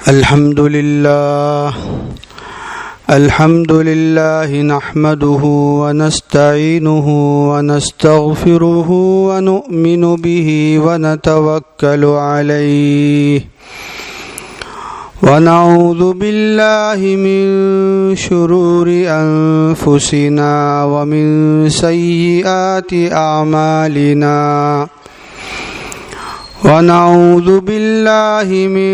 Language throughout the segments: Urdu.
الحمد لله نحمده ونستعينه ونستغفره ونؤمن به ونتوكل عليه ونعوذ بالله من شرور أنفسنا ومن سيئات أعمالنا ونعوذ بالله من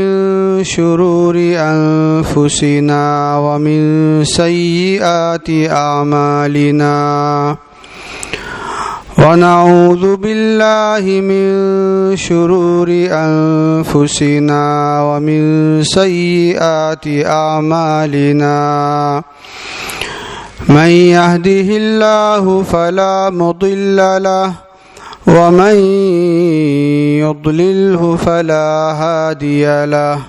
شرور أنفسنا ومن سيئات أعمالنا ونعوذ بالله من شرور أنفسنا ومن سيئات أعمالنا من يهده الله فلا مضل له ومن يضلله فلا هادي له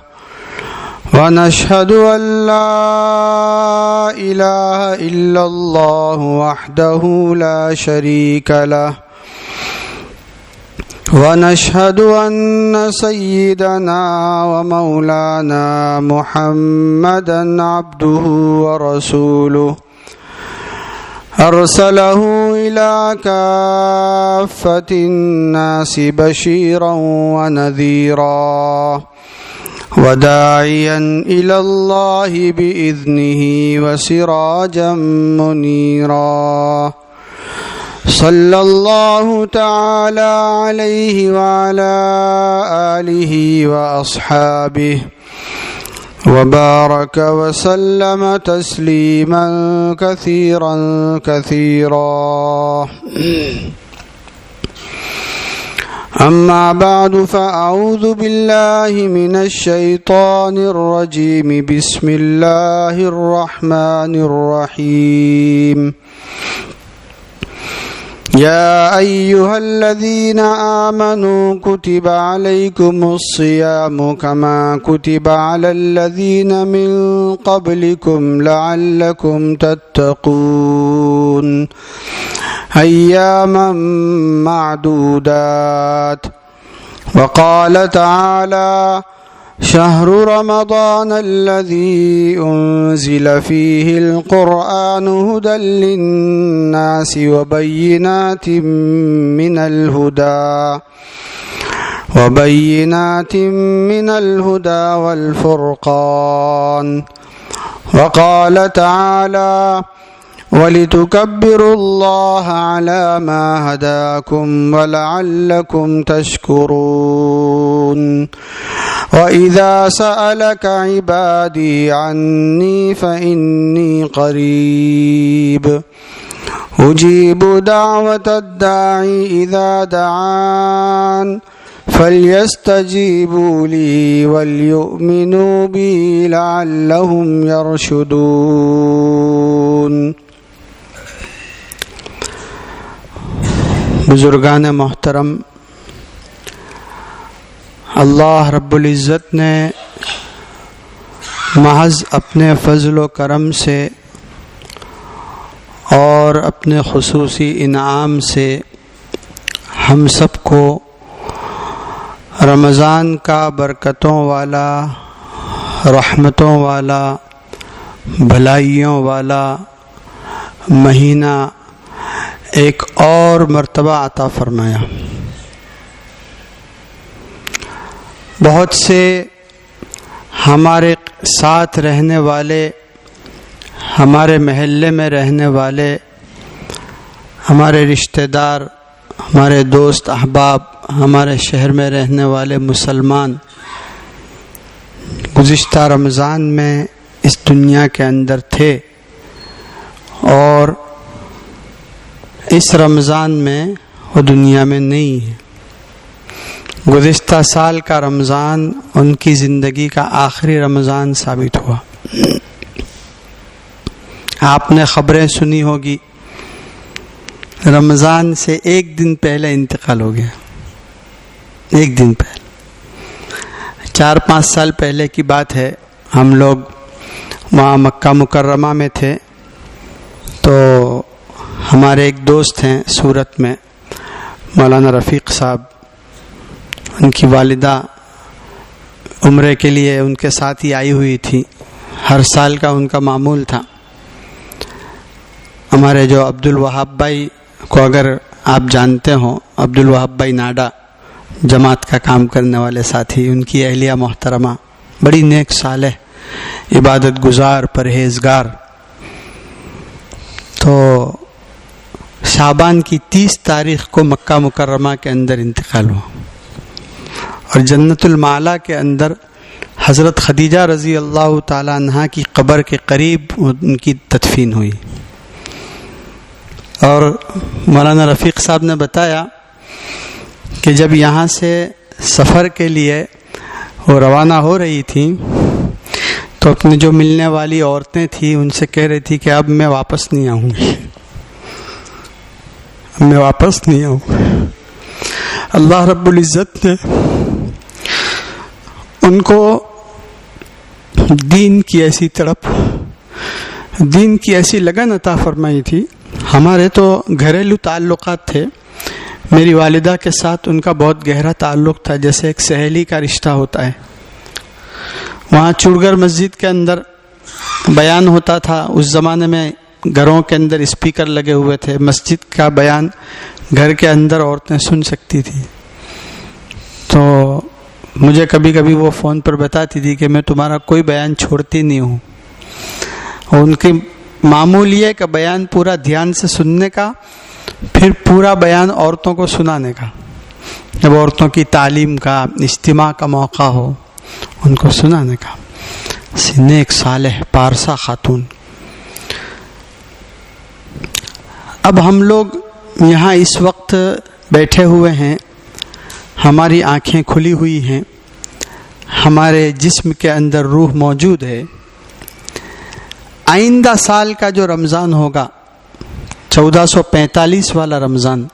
ونشهد أن لا إله إلا الله وحده لا شريك له ونشهد أن سيدنا ومولانا محمدا عبده ورسوله أرسله إلى كافة الناس بشيرا ونذيرا وداعيا إلى الله بإذنه وسراجا منيرا صلى الله تعالى عليه وعلى آله وأصحابه وبارك وسلم تسليما كثيرا كثيرا أما بعد فأعوذ بالله من الشيطان الرجيم بسم الله الرحمن الرحيم يا أيها الذين آمنوا كتب عليكم الصيام كما كتب على الذين من قبلكم لعلكم تتقون أياما معدودات وقال تعالى شهر رمضان الذي أنزل فيه القرآن هدى للناس وبينات من الهدى والفرقان وقال تعالى ولتكبروا الله على ما هداكم ولعلكم تشكرون وإذا سألك عبادي عني فإني قريب أجيب دعوة الداعي إذا دعان فليستجيبوا لي وليؤمنوا بي لعلهم يرشدون. بزرگان محترم، اللہ رب العزت نے محض اپنے فضل و کرم سے اور اپنے خصوصی انعام سے ہم سب کو رمضان کا برکتوں والا، رحمتوں والا، بھلائیوں والا مہینہ ایک اور مرتبہ عطا فرمایا. بہت سے ہمارے ساتھ رہنے والے، ہمارے محلے میں رہنے والے، ہمارے رشتہ دار، ہمارے دوست احباب، ہمارے شہر میں رہنے والے مسلمان گزشتہ رمضان میں اس دنیا کے اندر تھے اور اس رمضان میں وہ دنیا میں نہیں ہے. گزشتہ سال کا رمضان ان کی زندگی کا آخری رمضان ثابت ہوا. آپ نے خبریں سنی ہوگی، رمضان سے ایک دن پہلے انتقال ہو گیا. ایک دن پہلے، 4-5 سال پہلے کی بات ہے. ہم لوگ وہاں مکہ مکرمہ میں تھے تو ہمارے ایک دوست ہیں سورت میں، مولانا رفیق صاحب، ان کی والدہ عمرے کے لیے ان کے ساتھ ہی آئی ہوئی تھی. ہر سال کا ان کا معمول تھا. ہمارے جو عبد الوہاب بھائی کو اگر آپ جانتے ہوں، عبد الوہاب بھائی ناڈا، جماعت کا کام کرنے والے ساتھی، ان کی اہلیہ محترمہ بڑی نیک صالح، عبادت گزار، پرہیزگار. تو شعبان کی 30 تاریخ کو مکہ مکرمہ کے اندر انتقال ہوا، اور جنت المعلا کے اندر حضرت خدیجہ رضی اللہ تعالی عنہا کی قبر کے قریب ان کی تدفین ہوئی. اور مولانا رفیق صاحب نے بتایا کہ جب یہاں سے سفر کے لیے وہ روانہ ہو رہی تھیں تو اپنے جو ملنے والی عورتیں تھیں ان سے کہہ رہی تھی کہ اب میں واپس نہیں آؤں گی، میں واپس نہیں آؤں. اللہ رب العزت نے ان کو دین کی ایسی تڑپ، دین کی ایسی لگن عطا فرمائی تھی. ہمارے تو گھریلو تعلقات تھے، میری والدہ کے ساتھ ان کا بہت گہرا تعلق تھا، جیسے ایک سہیلی کا رشتہ ہوتا ہے. وہاں چوڑگر مسجد کے اندر بیان ہوتا تھا. اس زمانے میں گھروں کے اندر اسپیکر لگے ہوئے تھے، مسجد کا بیان گھر کے اندر عورتیں سن سکتی تھی. تو مجھے کبھی کبھی وہ فون پر بتاتی تھی کہ میں تمہارا کوئی بیان چھوڑتی نہیں ہوں. اور ان کی معمول یہ کہ بیان پورا دھیان سے سننے کا، پھر پورا بیان عورتوں کو سنانے کا. جب عورتوں کی تعلیم کا، اجتماع کا موقع ہو، ان کو سنانے کا. نیک صالح پارسا خاتون. اب ہم لوگ یہاں اس وقت بیٹھے ہوئے ہیں، ہماری آنکھیں کھلی ہوئی ہیں، ہمارے جسم کے اندر روح موجود ہے. آئندہ سال کا جو رمضان ہوگا، 1445 والا رمضان،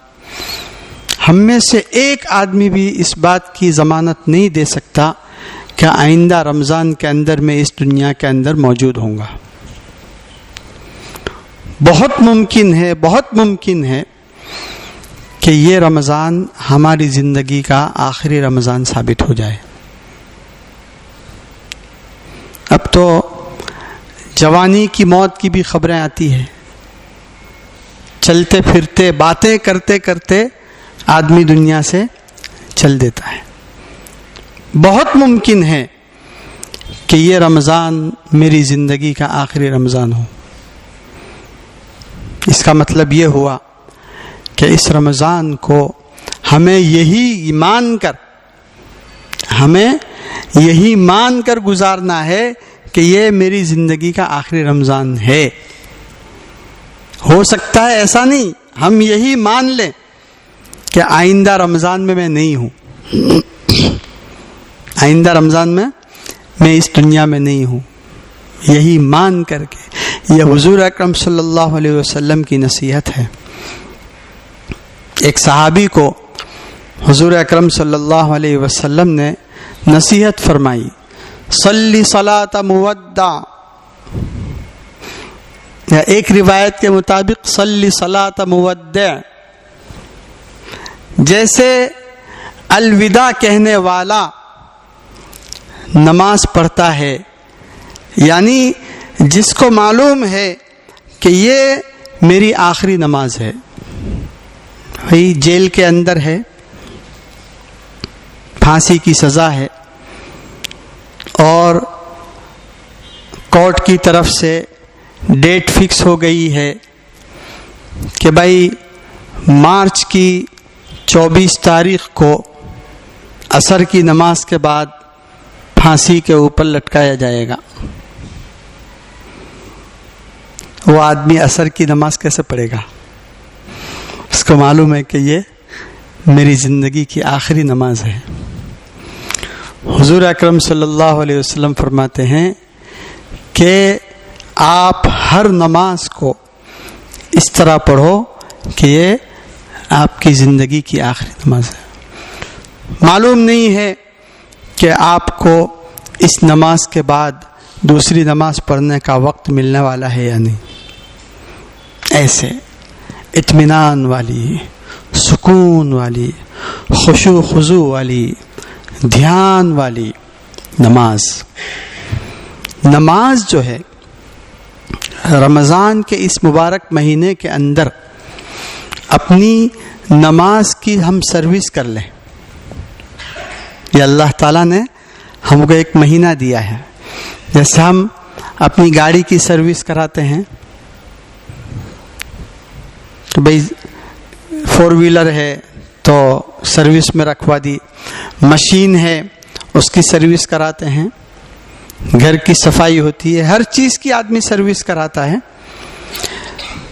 ہم میں سے ایک آدمی بھی اس بات کی ضمانت نہیں دے سکتا کہ آئندہ رمضان کے اندر میں اس دنیا کے اندر موجود ہوں گا. بہت ممکن ہے، بہت ممکن ہے کہ یہ رمضان ہماری زندگی کا آخری رمضان ثابت ہو جائے. اب تو جوانی کی موت کی بھی خبریں آتی ہیں. چلتے پھرتے باتیں کرتے کرتے آدمی دنیا سے چل دیتا ہے. بہت ممکن ہے کہ یہ رمضان میری زندگی کا آخری رمضان ہو. اس کا مطلب یہ ہوا کہ اس رمضان کو ہمیں یہی مان کر گزارنا ہے کہ یہ میری زندگی کا آخری رمضان ہے. ہو سکتا ہے ایسا نہیں، ہم یہی مان لیں کہ آئندہ رمضان میں نہیں ہوں، آئندہ رمضان میں اس دنیا میں نہیں ہوں. یہی مان کر کے، یہ حضور اکرم صلی اللہ علیہ وسلم کی نصیحت ہے. ایک صحابی کو حضور اکرم صلی اللہ علیہ وسلم نے نصیحت فرمائی، صلی صلاۃ مودع، یا ایک روایت کے مطابق صلی صلاۃ مودع، جیسے الوداع کہنے والا نماز پڑھتا ہے، یعنی جس کو معلوم ہے کہ یہ میری آخری نماز ہے. بھائی جیل کے اندر ہے، پھانسی کی سزا ہے، اور کورٹ کی طرف سے ڈیٹ فکس ہو گئی ہے کہ بھائی مارچ کی 24 تاریخ کو عصر کی نماز کے بعد پھانسی کے اوپر لٹکایا جائے گا. وہ آدمی عصر کی نماز کیسے پڑھے گا؟ اس کو معلوم ہے کہ یہ میری زندگی کی آخری نماز ہے. حضور اکرم صلی اللہ علیہ وسلم فرماتے ہیں کہ آپ ہر نماز کو اس طرح پڑھو کہ یہ آپ کی زندگی کی آخری نماز ہے. معلوم نہیں ہے کہ آپ کو اس نماز کے بعد دوسری نماز پڑھنے کا وقت ملنے والا ہے یا نہیں. ایسے اطمینان والی، سکون والی، خشوع خضوع والی، دھیان والی نماز جو ہے رمضان کے اس مبارک مہینے کے اندر اپنی نماز کی ہم سروس کر لیں. یہ اللہ تعالیٰ نے ہم کو ایک مہینہ دیا ہے. جیسے ہم اپنی گاڑی کی سروس کراتے ہیں تو بھائی 4 ویلر ہے تو سروس میں رکھوا دی, مشین ہے اس کی سروس کراتے ہیں, گھر کی صفائی ہوتی ہے, ہر چیز کی آدمی سروس کراتا ہے.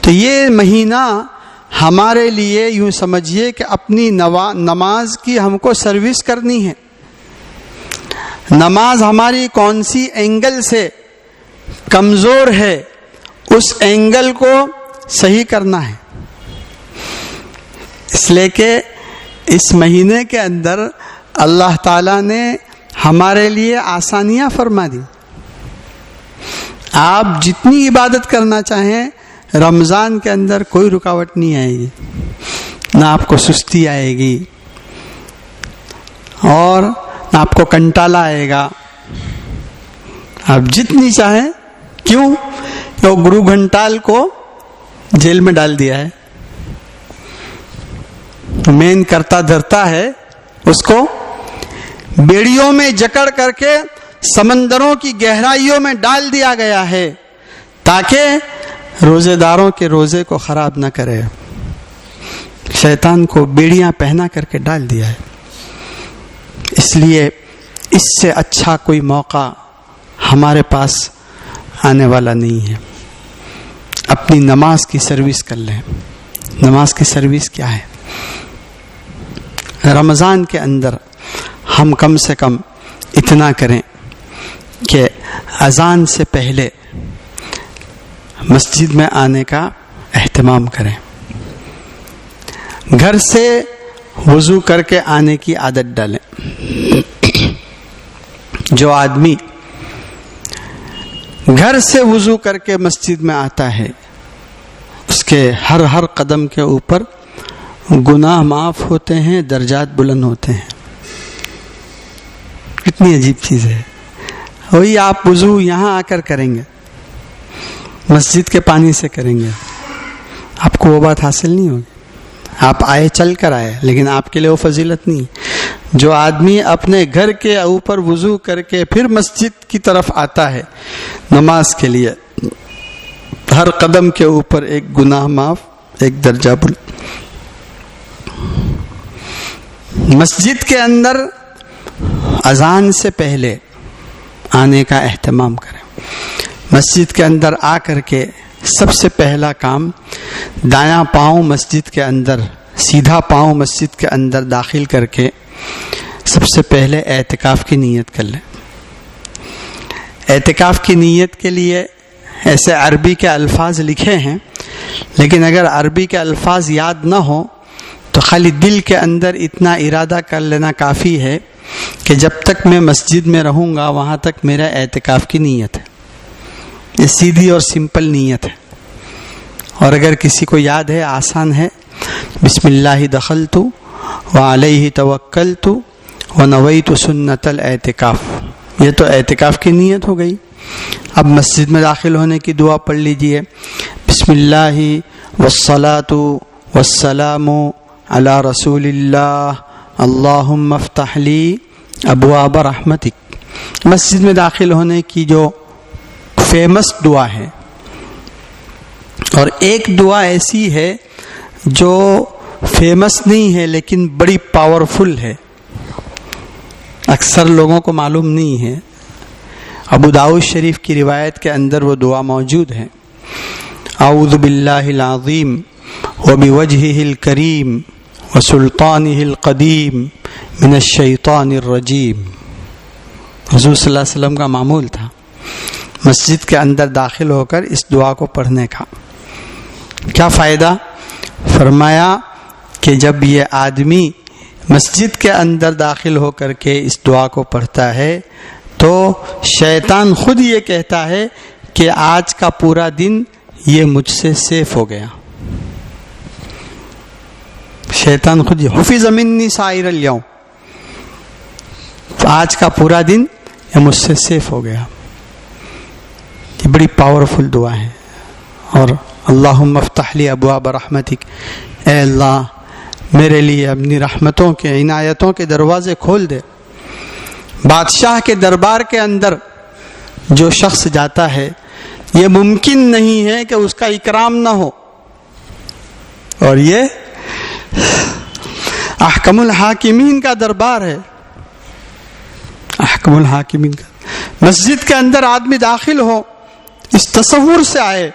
تو یہ مہینہ ہمارے لیے یوں سمجھیے کہ اپنی نماز کی ہم کو سروس کرنی ہے. نماز ہماری کون سی اینگل سے کمزور ہے اس اینگل کو صحیح کرنا ہے. اس لیے کہ اس مہینے کے اندر اللہ تعالیٰ نے ہمارے لیے آسانیاں فرما دی. آپ جتنی عبادت کرنا چاہیں رمضان کے اندر کوئی رکاوٹ نہیں آئے گی, نہ آپ کو سستی آئے گی اور نہ آپ کو کنٹالا آئے گا. آپ جتنی چاہیں. کیوں؟ کہ وہ گرو گھنٹال کو جیل میں ڈال دیا ہے, مین کرتا دھرتا ہے, اس کو بیڑیوں میں جکڑ کر کے سمندروں کی گہرائیوں میں ڈال دیا گیا ہے تاکہ روزے داروں کے روزے کو خراب نہ کرے. شیطان کو بیڑیاں پہنا کر کے ڈال دیا ہے. اس لیے اس سے اچھا کوئی موقع ہمارے پاس آنے والا نہیں ہے. اپنی نماز کی سروس کر لیں. نماز کی سروس کیا ہے؟ رمضان کے اندر ہم کم سے کم اتنا کریں کہ اذان سے پہلے مسجد میں آنے کا اہتمام کریں. گھر سے وضو کر کے آنے کی عادت ڈالیں. جو آدمی گھر سے وضو کر کے مسجد میں آتا ہے اس کے ہر قدم کے اوپر گناہ معاف ہوتے ہیں, درجات بلند ہوتے ہیں. کتنی عجیب چیز ہے. وہی آپ وضو یہاں آ کر کریں گے, مسجد کے پانی سے کریں گے, آپ کو وہ بات حاصل نہیں ہوگی. آپ آئے, چل کر آئے, لیکن آپ کے لیے وہ فضیلت نہیں. جو آدمی اپنے گھر کے اوپر وضو کر کے پھر مسجد کی طرف آتا ہے نماز کے لیے, ہر قدم کے اوپر ایک گناہ معاف, ایک درجہ بلند. مسجد کے اندر اذان سے پہلے آنے کا اہتمام کریں. مسجد کے اندر آ کر کے سب سے پہلا کام دایاں پاؤں مسجد کے اندر, سیدھا پاؤں مسجد کے اندر داخل کر کے سب سے پہلے اعتکاف کی نیت کر لیں. اعتکاف کی نیت کے لیے ایسے عربی کے الفاظ لکھے ہیں, لیکن اگر عربی کے الفاظ یاد نہ ہوں تو خالی دل کے اندر اتنا ارادہ کر لینا کافی ہے کہ جب تک میں مسجد میں رہوں گا وہاں تک میرا اعتکاف کی نیت ہے. یہ سیدھی اور سمپل نیت ہے. اور اگر کسی کو یاد ہے, آسان ہے, بسم اللہ دخلت وعلیہ توکلت ونویت سنت الاعتکاف, یہ تو اعتکاف کی نیت ہو گئی. اب مسجد میں داخل ہونے کی دعا پڑھ لیجئے, بسم اللہ والصلاۃ والسلام علی رسول اللہ اللہم افتح لی ابواب رحمتک. مسجد میں داخل ہونے کی جو فیمس دعا ہے, اور ایک دعا ایسی ہے جو فیمس نہیں ہے لیکن بڑی پاورفل ہے, اکثر لوگوں کو معلوم نہیں ہے. ابو داؤد شریف کی روایت کے اندر وہ دعا موجود ہے, اعوذ باللہ العظیم وبوجہہ الکریم وسلطانہ القدیم من الشیطان الرجیم. حضور صلی اللہ علیہ وسلم کا معمول تھا مسجد کے اندر داخل ہو کر اس دعا کو پڑھنے کا. کیا فائدہ؟ فرمایا کہ جب یہ آدمی مسجد کے اندر داخل ہو کر کے اس دعا کو پڑھتا ہے تو شیطان خود یہ کہتا ہے کہ آج کا پورا دن یہ مجھ سے سیف ہو گیا. شیطان خود حفظ منی سائر الیوم, آج کا پورا دن یہ مجھ سے سیف ہو گیا. یہ بڑی پاورفل دعا ہے. اور اللہم افتح لی ابواب رحمتک، اے اللہ میرے لیے اپنی رحمتوں کے عنایتوں کے دروازے کھول دے. بادشاہ کے دربار کے اندر جو شخص جاتا ہے یہ ممکن نہیں ہے کہ اس کا اکرام نہ ہو. اور یہ احکم الحاکمین کا دربار ہے. احکم الحاکمین کا مسجد کے اندر آدمی داخل ہو اس تصور سے آئے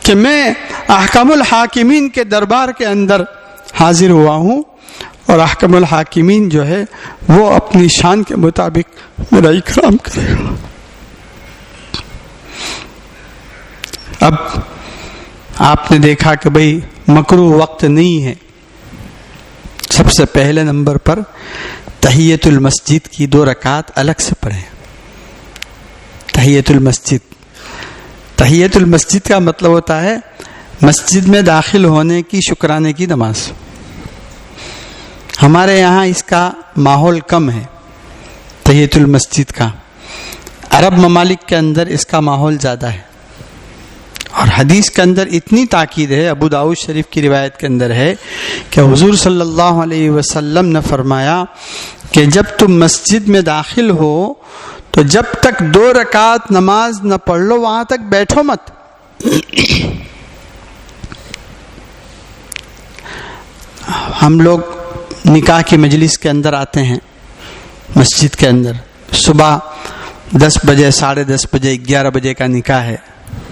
کہ میں احکم الحاکمین کے دربار کے اندر حاضر ہوا ہوں اور احکم الحاکمین جو ہے وہ اپنی شان کے مطابق میرا اکرام کرے گا. اب آپ نے دیکھا کہ بھئی مکروہ وقت نہیں ہے. سب سے پہلے نمبر پر تحیۃ المسجد کی 2 رکعت الگ سے پڑھیں. تحیۃ المسجد، تحیۃ المسجد کا مطلب ہوتا ہے مسجد میں داخل ہونے کی شکرانے کی نماز. ہمارے یہاں اس کا ماحول کم ہے تحیۃ المسجد کا. عرب ممالک کے اندر اس کا ماحول زیادہ ہے. اور حدیث کے اندر اتنی تاکید ہے، ابو داؤد شریف کی روایت کے اندر ہے کہ حضور صلی اللہ علیہ وسلم نے فرمایا کہ جب تم مسجد میں داخل ہو تو جب تک 2 رکعت نماز نہ پڑھ لو وہاں تک بیٹھو مت. ہم لوگ نکاح کی مجلس کے اندر آتے ہیں مسجد کے اندر، صبح 10 بجے، 10:30 بجے، 11 بجے کا نکاح ہے،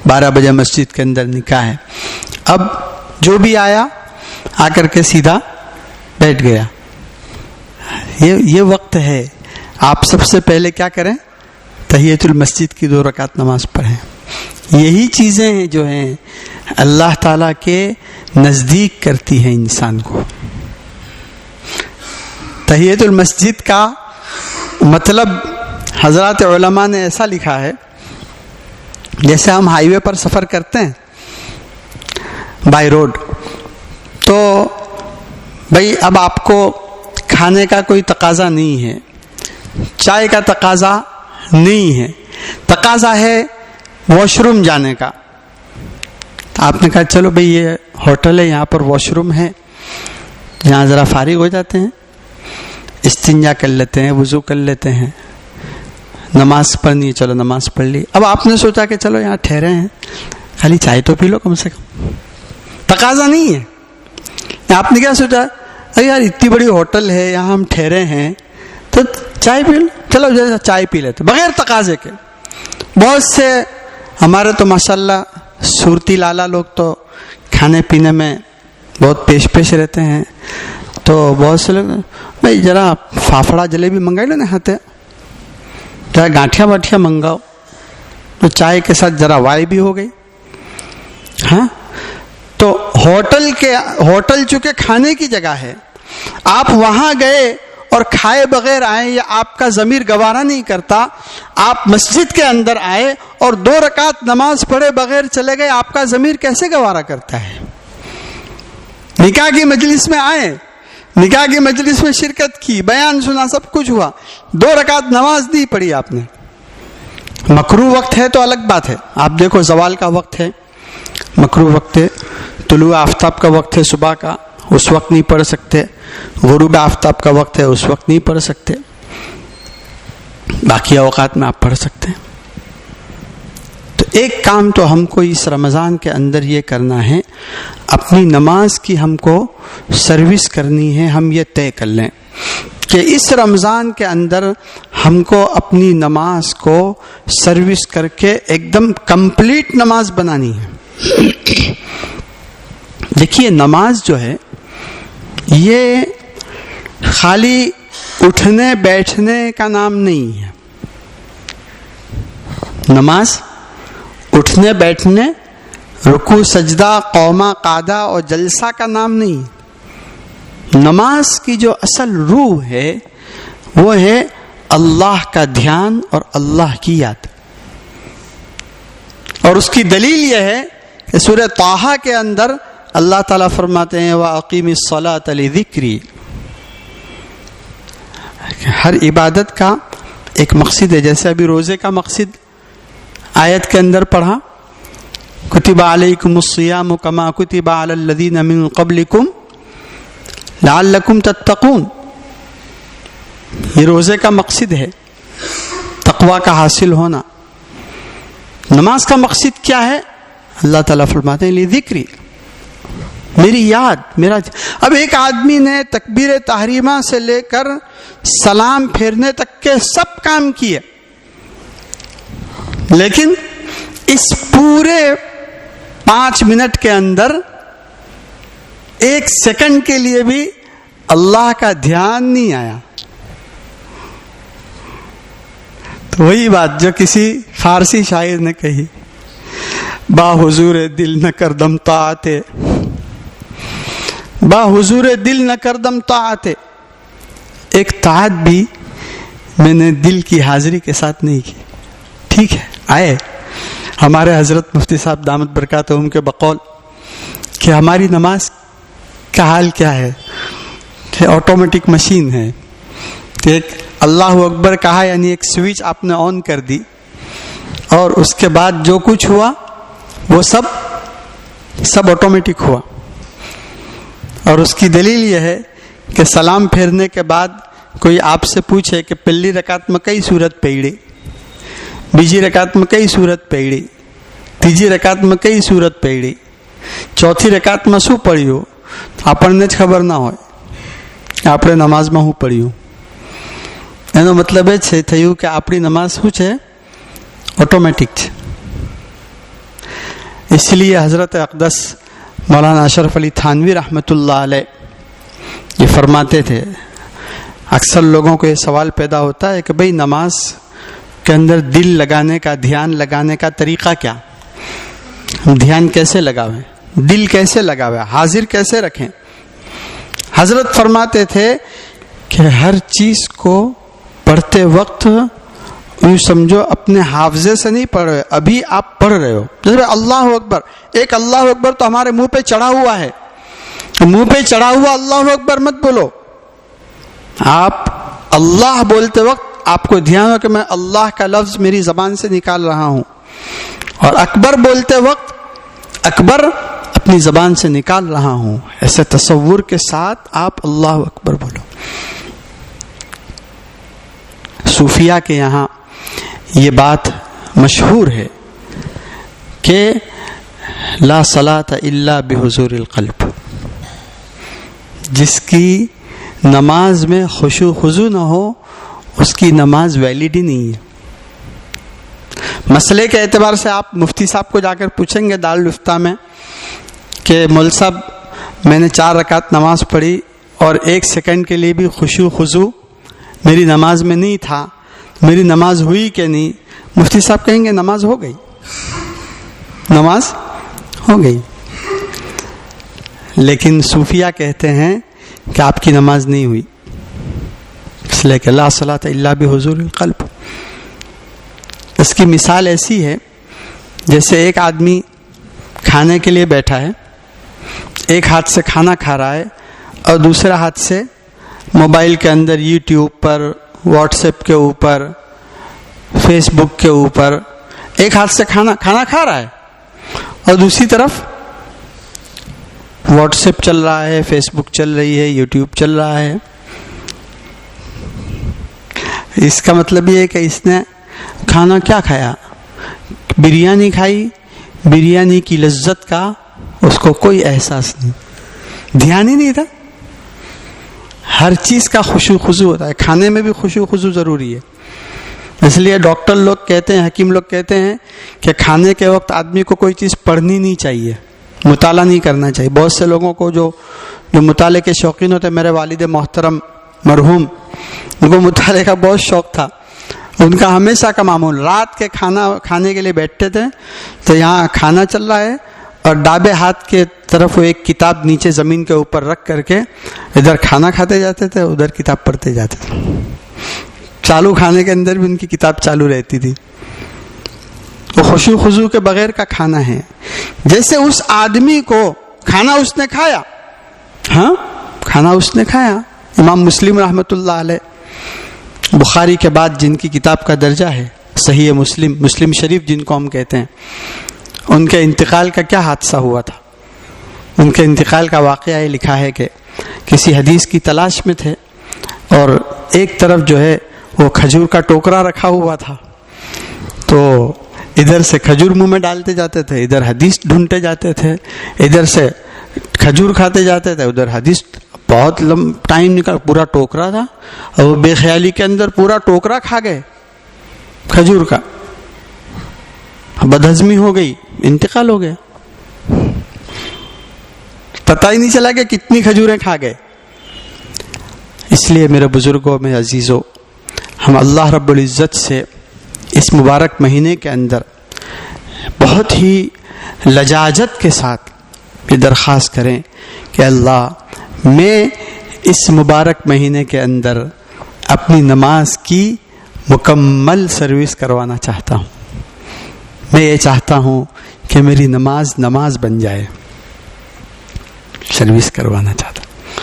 12 بجے مسجد کے اندر نکاح ہے. اب جو بھی آیا آ کر کے سیدھا بیٹھ گیا. یہ وقت ہے. آپ سب سے پہلے کیا کریں؟ تحیۃ المسجد کی 2 رکعت نماز پڑھیں. یہی چیزیں ہیں جو ہیں اللہ تعالیٰ کے نزدیک کرتی ہیں انسان کو. تحیۃ المسجد کا مطلب حضرات علماء نے ایسا لکھا ہے، جیسے ہم ہائی وے پر سفر کرتے ہیں بائی روڈ، تو بھائی اب آپ کو کھانے کا کوئی تقاضا نہیں ہے، چائے کا تقاضا نہیں ہے، تقاضا ہے واش روم جانے کا. آپ نے کہا چلو بھئی یہ ہوٹل ہے، یہاں پر واش روم ہے، یہاں ذرا فارغ ہو جاتے ہیں، استنجا کر لیتے ہیں، وضو کر لیتے ہیں، نماز پڑھنی ہے، چلو نماز پڑھ لی. اب آپ نے سوچا کہ چلو یہاں ٹھہرے ہیں، خالی چائے تو پی لو کم سے کم. تقاضا نہیں ہے. آپ نے کیا سوچا؟ ارے یار اتنی بڑی ہوٹل ہے، یہاں ہم ٹھہرے ہیں تو چائے پی لو، چلو جیسا چائے پی لیتے بغیر تقاضے کے. بہت سے ہمارے تو ماشاءاللہ صورتی لالا لوگ تو کھانے پینے میں بہت پیش رہتے ہیں. تو بہت سے لوگ بھائی ذرا فافڑا جلیبی منگائی لو نا، ہاتھے ذرا گاٹھیاں واٹھیاں منگاؤ، تو چائے کے ساتھ ذرا وائی بھی ہو گئی. ہاں تو ہوٹل چونکہ کھانے کی جگہ ہے، آپ وہاں گئے اور کھائے بغیر آئے یا آپ کا ضمیر گوارا نہیں کرتا، آپ مسجد کے اندر آئے اور 2 رکعت نماز پڑھے بغیر چلے گئے، آپ کا ضمیر کیسے گوارا کرتا ہے؟ نکاح کی مجلس میں آئے، نکاح کی مجلس میں شرکت کی، بیان سنا، سب کچھ ہوا، 2 رکعت نماز نہیں پڑھی آپ نے. مکروہ وقت ہے تو الگ بات ہے. آپ دیکھو زوال کا وقت ہے، مکروہ وقت ہے. طلوع آفتاب کا وقت ہے صبح کا، اس وقت نہیں پڑھ سکتے. غروب آفتاب کا وقت ہے، اس وقت نہیں پڑھ سکتے. باقی اوقات میں آپ پڑھ سکتے ہیں. تو ایک کام تو ہم کو اس رمضان کے اندر یہ کرنا ہے، اپنی نماز کی ہم کو سروس کرنی ہے. ہم یہ طے کر لیں کہ اس رمضان کے اندر ہم کو اپنی نماز کو سروس کر کے ایک دم کمپلیٹ نماز بنانی ہے. دیکھیے نماز جو ہے یہ خالی اٹھنے بیٹھنے کا نام نہیں ہے. نماز اٹھنے بیٹھنے، رکوع سجدہ، قومہ قعدہ اور جلسہ کا نام نہیں. نماز کی جو اصل روح ہے وہ ہے اللہ کا دھیان اور اللہ کی یاد. اور اس کی دلیل یہ ہے کہ سورہ طٰہٰ کے اندر اللہ تعالیٰ فرماتے ہیں وَأَقِیمِ الصَّلَاةَ لِذِکْرِی. ہر عبادت کا ایک مقصد ہے. جیسے ابھی روزے کا مقصد آیت کے اندر پڑھا, کتب علیکم الصیام کما کتب علی الذین من قبلکم لعلکم تتقون. یہ روزے کا مقصد ہے, تقوی کا حاصل ہونا. نماز کا مقصد کیا ہے؟ اللہ تعالیٰ فرماتے ہیں لذکری, میری یاد, میرا. اب ایک آدمی نے تکبیر تحریمہ سے لے کر سلام پھیرنے تک کے سب کام کیے, لیکن اس پورے 5 منٹ کے اندر 1 سیکنڈ کے لیے بھی اللہ کا دھیان نہیں آیا. تو وہی بات جو کسی فارسی شاعر نے کہی, با حضور دل نہ کردم طاعت, با حضور دل نہ کردم طاعت. ایک طاعت بھی میں نے دل کی حاضری کے ساتھ نہیں کی. ٹھیک ہے, آئے ہمارے حضرت مفتی صاحب دامت برکاتہم کے بقول کہ ہماری نماز کا حال کیا ہے کہ آٹومیٹک مشین ہے. ایک اللہ اکبر کہا یعنی ایک سوئچ آپ نے آن کر دی, اور اس کے بعد جو کچھ ہوا وہ سب آٹومیٹک ہوا. اور اس کی دلیل یہ ہے کہ سلام پھیرنے کے بعد کوئی آپ سے پوچھے کہ پہلی رکعت میں کئی سورت پڑھی, بیجی رکعت میں کئی سورت پڑھی, تیجی رکعت میں کئی سورت پڑھی, چوتھی رکعت میں શું પડ્યું, આપણને જ ખબર ના હોય કે આપણે નમાઝમાં શું પડ્યું. એનો મતલબ એ છે થયું કે આપણી નમાઝ શું છે, ઓટોમેટિક છે. اس لیے حضرت اقدس مولانا اشرف علی تھانوی رحمۃ اللہ علیہ یہ فرماتے تھے, اکثر لوگوں کو یہ سوال پیدا ہوتا ہے کہ بھئی نماز کے اندر دل لگانے کا, دھیان لگانے کا طریقہ کیا, ہم دھیان کیسے لگاویں, دل کیسے لگاویں, حاضر کیسے رکھیں. حضرت فرماتے تھے کہ ہر چیز کو پڑھتے وقت یوں سمجھو اپنے حافظے سے نہیں پڑھ رہے, ابھی آپ پڑھ رہے ہو. جیسے اللہ اکبر, ایک اللہ اکبر تو ہمارے منہ پہ چڑھا ہوا ہے, منہ پہ چڑھا ہوا اللہ اکبر مت بولو. آپ اللہ بولتے وقت آپ کو دھیان ہو کہ میں اللہ کا لفظ میری زبان سے نکال رہا ہوں, اور اکبر بولتے وقت اکبر اپنی زبان سے نکال رہا ہوں. ایسے تصور کے ساتھ آپ اللہ اکبر بولو. صوفیہ کے یہاں یہ بات مشہور ہے کہ لا صلاۃ الا بحضور القلب, جس کی نماز میں خشوع خضوع نہ ہو اس کی نماز ویلڈ ہی نہیں ہے. مسئلے کے اعتبار سے آپ مفتی صاحب کو جا کر پوچھیں گے دارالفتہ میں کہ مول صاحب میں نے 4 رکعت نماز پڑھی اور 1 سیکنڈ کے لیے بھی خشوع خضوع میری نماز میں نہیں تھا, میری نماز ہوئی کہ نہیں؟ مفتی صاحب کہیں گے نماز ہو گئی, نماز ہو گئی. لیکن صوفیہ کہتے ہیں کہ آپ کی نماز نہیں ہوئی, اس لیے کہ لا صلاۃ الا بحضور القلب. اس کی مثال ایسی ہے جیسے ایک آدمی کھانے کے لیے بیٹھا ہے, ایک ہاتھ سے کھانا کھا رہا ہے اور دوسرا ہاتھ سے موبائل کے اندر یوٹیوب پر, واٹس ایپ کے اوپر, فیس بک کے اوپر ایک ہاتھ سے کھانا کھا رہا ہے, اور دوسری طرف واٹس ایپ چل رہا ہے, فیس بک چل رہی ہے, یوٹیوب چل رہا ہے. اس کا مطلب یہ ہے کہ اس نے کھانا کیا کھایا, بریانی کھائی, بریانی کی لذت کا اس کو کوئی احساس نہیں, دھیان ہی نہیں تھا. ہر چیز کا خشوع خضوع ہوتا ہے, کھانے میں بھی خشوع خضوع ضروری ہے. اس لیے ڈاکٹر لوگ کہتے ہیں, حکیم لوگ کہتے ہیں کہ کھانے کے وقت آدمی کو کوئی چیز پڑھنی نہیں چاہیے, مطالعہ نہیں کرنا چاہیے. بہت سے لوگوں کو جو مطالعے کے شوقین ہوتے ہیں, میرے والد محترم مرحوم, ان کو مطالعے کا بہت شوق تھا. ان کا ہمیشہ کا معمول رات کے کھانے کے لیے بیٹھتے تھے تو یہاں کھانا چل رہا ہے اور ڈابے ہاتھ کے طرف وہ ایک کتاب نیچے زمین کے اوپر رکھ کر کے ادھر کھانا کھاتے جاتے تھے, ادھر کتاب پڑھتے جاتے تھے. چالو کھانے کے اندر بھی ان کی کتاب چالو رہتی تھی. وہ خشوع خضوع کے بغیر کا کھانا ہے. جیسے اس آدمی کو کھانا اس نے کھایا, ہاں کھانا اس نے کھایا. امام مسلم رحمۃ اللہ علیہ بخاری کے بعد جن کی کتاب کا درجہ ہے صحیح مسلم شریف جن کو ہم کہتے ہیں، ان کے انتقال کا کیا حادثہ ہوا تھا؟ ان کے انتقال کا واقعہ یہ لکھا ہے کہ کسی حدیث کی تلاش میں تھے اور ایک طرف جو ہے وہ کھجور کا ٹوکرا رکھا ہوا تھا، تو ادھر سے کھجور منہ میں ڈالتے جاتے تھے، ادھر حدیث ڈھونڈتے جاتے تھے، ادھر سے کھجور کھاتے جاتے تھے، ادھر حدیث. بہت ٹائم نکال، پورا ٹوکرا تھا اور وہ بے خیالی کے اندر پورا ٹوکرا کھا گئے کھجور کا، بدہضمی ہو گئی، انتقال ہو گیا، پتہ ہی نہیں چلا کہ کتنی کھجوریں کھا گئے. اس لیے میرے بزرگوں میں عزیزوں، ہم اللہ رب العزت سے اس مبارک مہینے کے اندر بہت ہی لجاجت کے ساتھ یہ درخواست کریں کہ اللہ، میں اس مبارک مہینے کے اندر اپنی نماز کی مکمل سروس کروانا چاہتا ہوں. میں یہ چاہتا ہوں کہ میری نماز بن جائے، سروس کروانا چاہتا ہوں.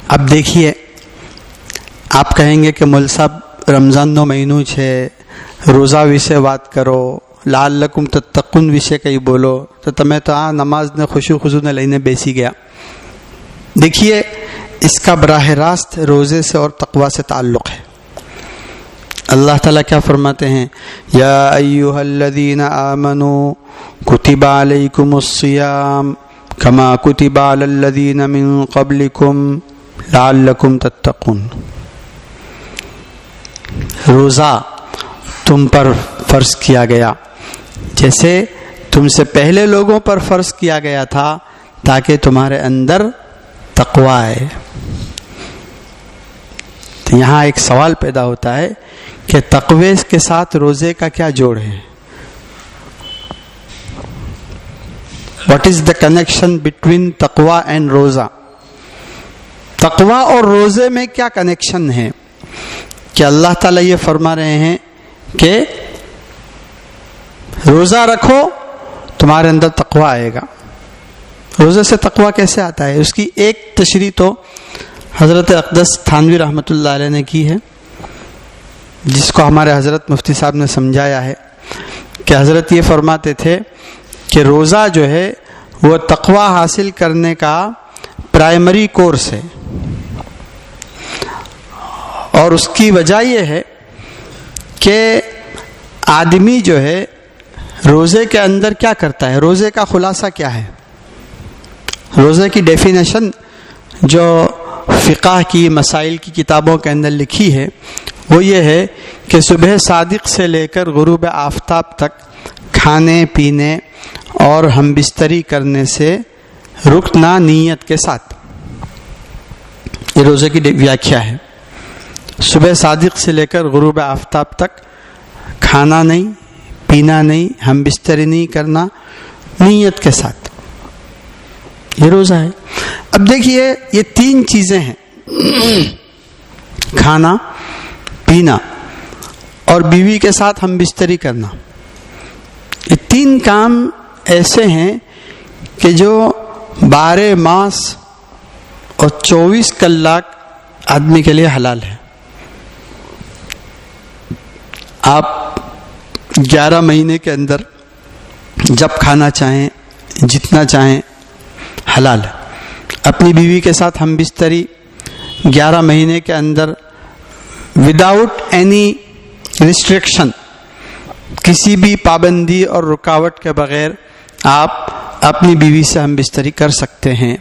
اب دیکھیے، آپ کہیں گے کہ مول صاحب رمضان نو مہینوں છે، روزہ વિશે વાત કરો، لعلکم تتقون વિશે કંઈ બોલો، તો તમે તો આ નમાઝને ખુશુ ખુશુને લઈને બેસી ગયા. دیکھیے، اس کا براہ راست روزے سے اور تقوی سے تعلق ہے. اللہ تعالیٰ کیا فرماتے ہیں؟ یا ایھا الذین آمنوا کتب علیکم الصیام کما کتب علی الذین من قبلکم لعلکم تتقون. روزہ تم پر فرض کیا گیا جیسے تم سے پہلے لوگوں پر فرض کیا گیا تھا، تاکہ تمہارے اندر تقوی ہے. تو یہاں ایک سوال پیدا ہوتا ہے کہ تقوی کے ساتھ روزے کا کیا جوڑ ہے؟ What is the connection between تقوی and روزہ؟ تقوی اور روزے میں کیا کنیکشن ہے کہ اللہ تعالیٰ یہ فرما رہے ہیں کہ روزہ رکھو تمہارے اندر تقوی آئے گا. روزے سے تقوی کیسے آتا ہے؟ اس کی ایک تشریح تو حضرت اقدس تھانوی رحمۃ اللہ علیہ نے کی ہے، جس کو ہمارے حضرت مفتی صاحب نے سمجھایا ہے کہ حضرت یہ فرماتے تھے کہ روزہ جو ہے وہ تقوی حاصل کرنے کا پرائمری کورس ہے، اور اس کی وجہ یہ ہے کہ آدمی جو ہے روزے کے اندر کیا کرتا ہے، روزے کا خلاصہ کیا ہے. روزے کی ڈیفینیشن جو فقہ کی مسائل کی کتابوں کے اندر لکھی ہے وہ یہ ہے کہ صبح صادق سے لے کر غروب آفتاب تک کھانے پینے اور ہم بستری کرنے سے رکنا نیت کے ساتھ. یہ روزے کی ویاکھیا ہے. صبح صادق سے لے کر غروب آفتاب تک کھانا نہیں، پینا نہیں، ہم بستری نہیں کرنا، نیت کے ساتھ، یہ روزہ ہے. اب دیکھیے، یہ تین چیزیں ہیں، کھانا، پینا اور بیوی کے ساتھ ہم بستری کرنا. یہ تین کام ایسے ہیں کہ جو 12 ماس اور 24 کلاک آدمی کے لیے حلال ہے. آپ 11 مہینے کے اندر جب کھانا چاہیں، جتنا چاہیں، حلال ہے. اپنی بیوی کے ساتھ ہم بستری 11 مہینے کے اندر وداؤٹ اینی ریسٹرکشن، کسی بھی پابندی اور رکاوٹ کے بغیر آپ اپنی بیوی سے ہم بستری کر سکتے ہیں.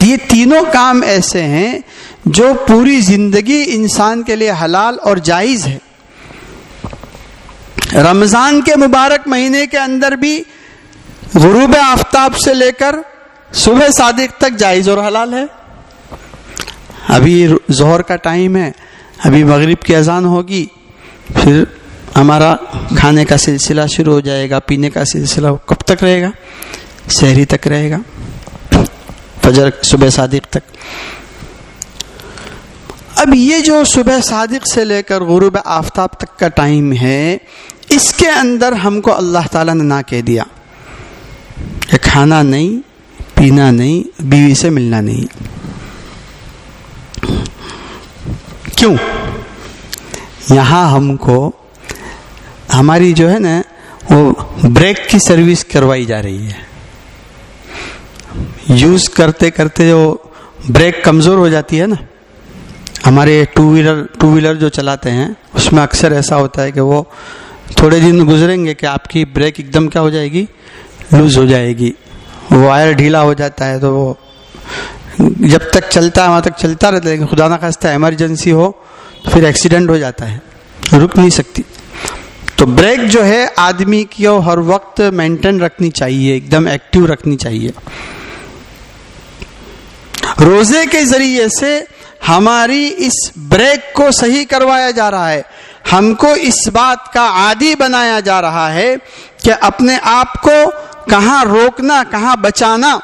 یہ تینوں کام ایسے ہیں جو پوری زندگی انسان کے لیے حلال اور جائز ہے. رمضان کے مبارک مہینے کے اندر بھی غروب آفتاب سے لے کر صبح صادق تک جائز اور حلال ہے. ابھی ظہر کا ٹائم ہے، ابھی مغرب کی اذان ہوگی، پھر ہمارا کھانے کا سلسلہ شروع ہو جائے گا. پینے کا سلسلہ کب تک رہے گا؟ سحری تک رہے گا، فجر صبح صادق تک. اب یہ جو صبح صادق سے لے کر غروب آفتاب تک کا ٹائم ہے، اس کے اندر ہم کو اللہ تعالیٰ نے نہ کہہ دیا کہ کھانا نہیں، پینا نہیں، بیوی سے ملنا نہیں. کیوں؟ یہاں ہم کو ہماری جو ہے نا وہ بریک کی سروس کروائی جا رہی ہے. یوز کرتے کرتے جو بریک کمزور ہو جاتی ہے نا، ہمارے ٹو ویلر جو چلاتے ہیں اس میں اکثر ایسا ہوتا ہے کہ وہ تھوڑے دن گزریں گے کہ آپ کی بریک ایک دم کیا ہو جائے گی، لوز ہو جائے گی، وائر ڈھیلا ہو جاتا ہے، تو وہ جب تک چلتا ہے وہاں تک چلتا رہتا ہے، لیکن خدا نہ خواستہ ایمرجنسی ہو تو پھر ایکسیڈنٹ ہو جاتا ہے، رک نہیں سکتی. تو بریک جو ہے آدمی کی ہر وقت مینٹین رکھنی چاہیے، ایک دم ایکٹیو رکھنی چاہیے. روزے کے ذریعے سے ہماری اس بریک کو صحیح کروایا جا رہا ہے. ہم کو اس بات کا عادی بنایا جا رہا ہے کہ اپنے آپ کو کہاں روکنا، کہاں بچانا،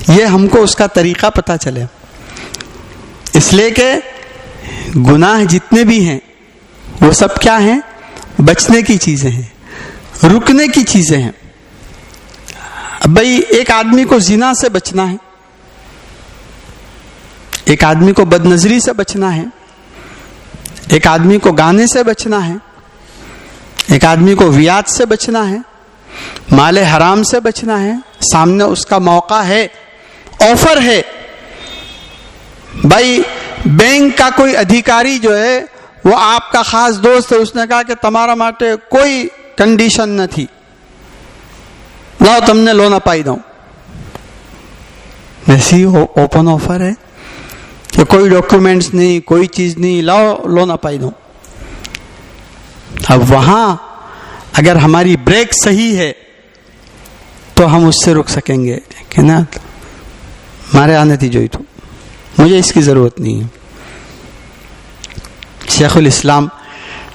یہ ہم کو اس کا طریقہ پتہ چلے. اس لیے کہ گناہ جتنے بھی ہیں وہ سب کیا ہیں؟ بچنے کی چیزیں ہیں، رکنے کی چیزیں ہیں. بھائی ایک آدمی کو زنا سے بچنا ہے، ایک آدمی کو بد نظری سے بچنا ہے، ایک آدمی کو گانے سے بچنا ہے، ایک آدمی کو ویات سے بچنا ہے، مال حرام سے بچنا ہے. سامنے اس کا موقع ہے، آفر ہے. بھائی بینک کا کوئی ادھیکاری جو ہے وہ آپ کا خاص دوست ہے، اس نے کہا کہ تمہارا ماٹے کوئی کنڈیشن نہ تھی، لاؤ تم نے لون اپائی دوں. ویسی اوپن آفر ہے کہ کوئی ڈاکومنٹس نہیں، کوئی چیز نہیں، لاؤ لون اپائی دوں. اب وہاں اگر ہماری بریک صحیح ہے تو ہم اس سے رک سکیں گے کہ نا ہمارے آنے تھی جو ہی تو مجھے اس کی ضرورت نہیں ہے. شیخ الاسلام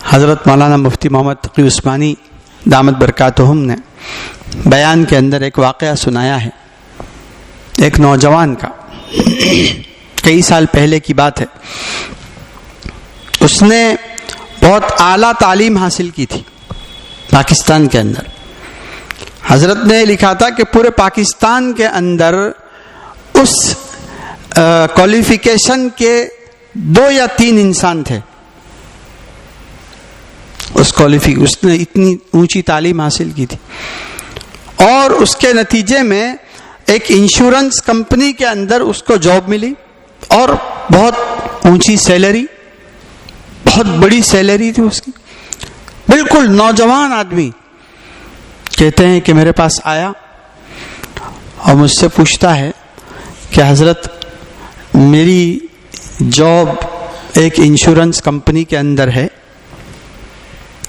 حضرت مولانا مفتی محمد تقی عثمانی دامت برکاتہم نے بیان کے اندر ایک واقعہ سنایا ہے. ایک نوجوان کا، کئی سال پہلے کی بات ہے. اس نے بہت اعلیٰ تعلیم حاصل کی تھی پاکستان کے اندر. حضرت نے لکھا تھا کہ پورے پاکستان کے اندر اس کوالیفیکیشن کے 2 یا 3 انسان تھے. اس نے اتنی اونچی تعلیم حاصل کی تھی، اور اس کے نتیجے میں ایک انشورنس کمپنی کے اندر اس کو جاب ملی، اور بہت اونچی سیلری، بہت بڑی سیلری تھی اس کی. بالکل نوجوان آدمی. کہتے ہیں کہ میرے پاس آیا اور مجھ سے پوچھتا ہے کہ حضرت میری جاب ایک انشورنس کمپنی کے اندر ہے،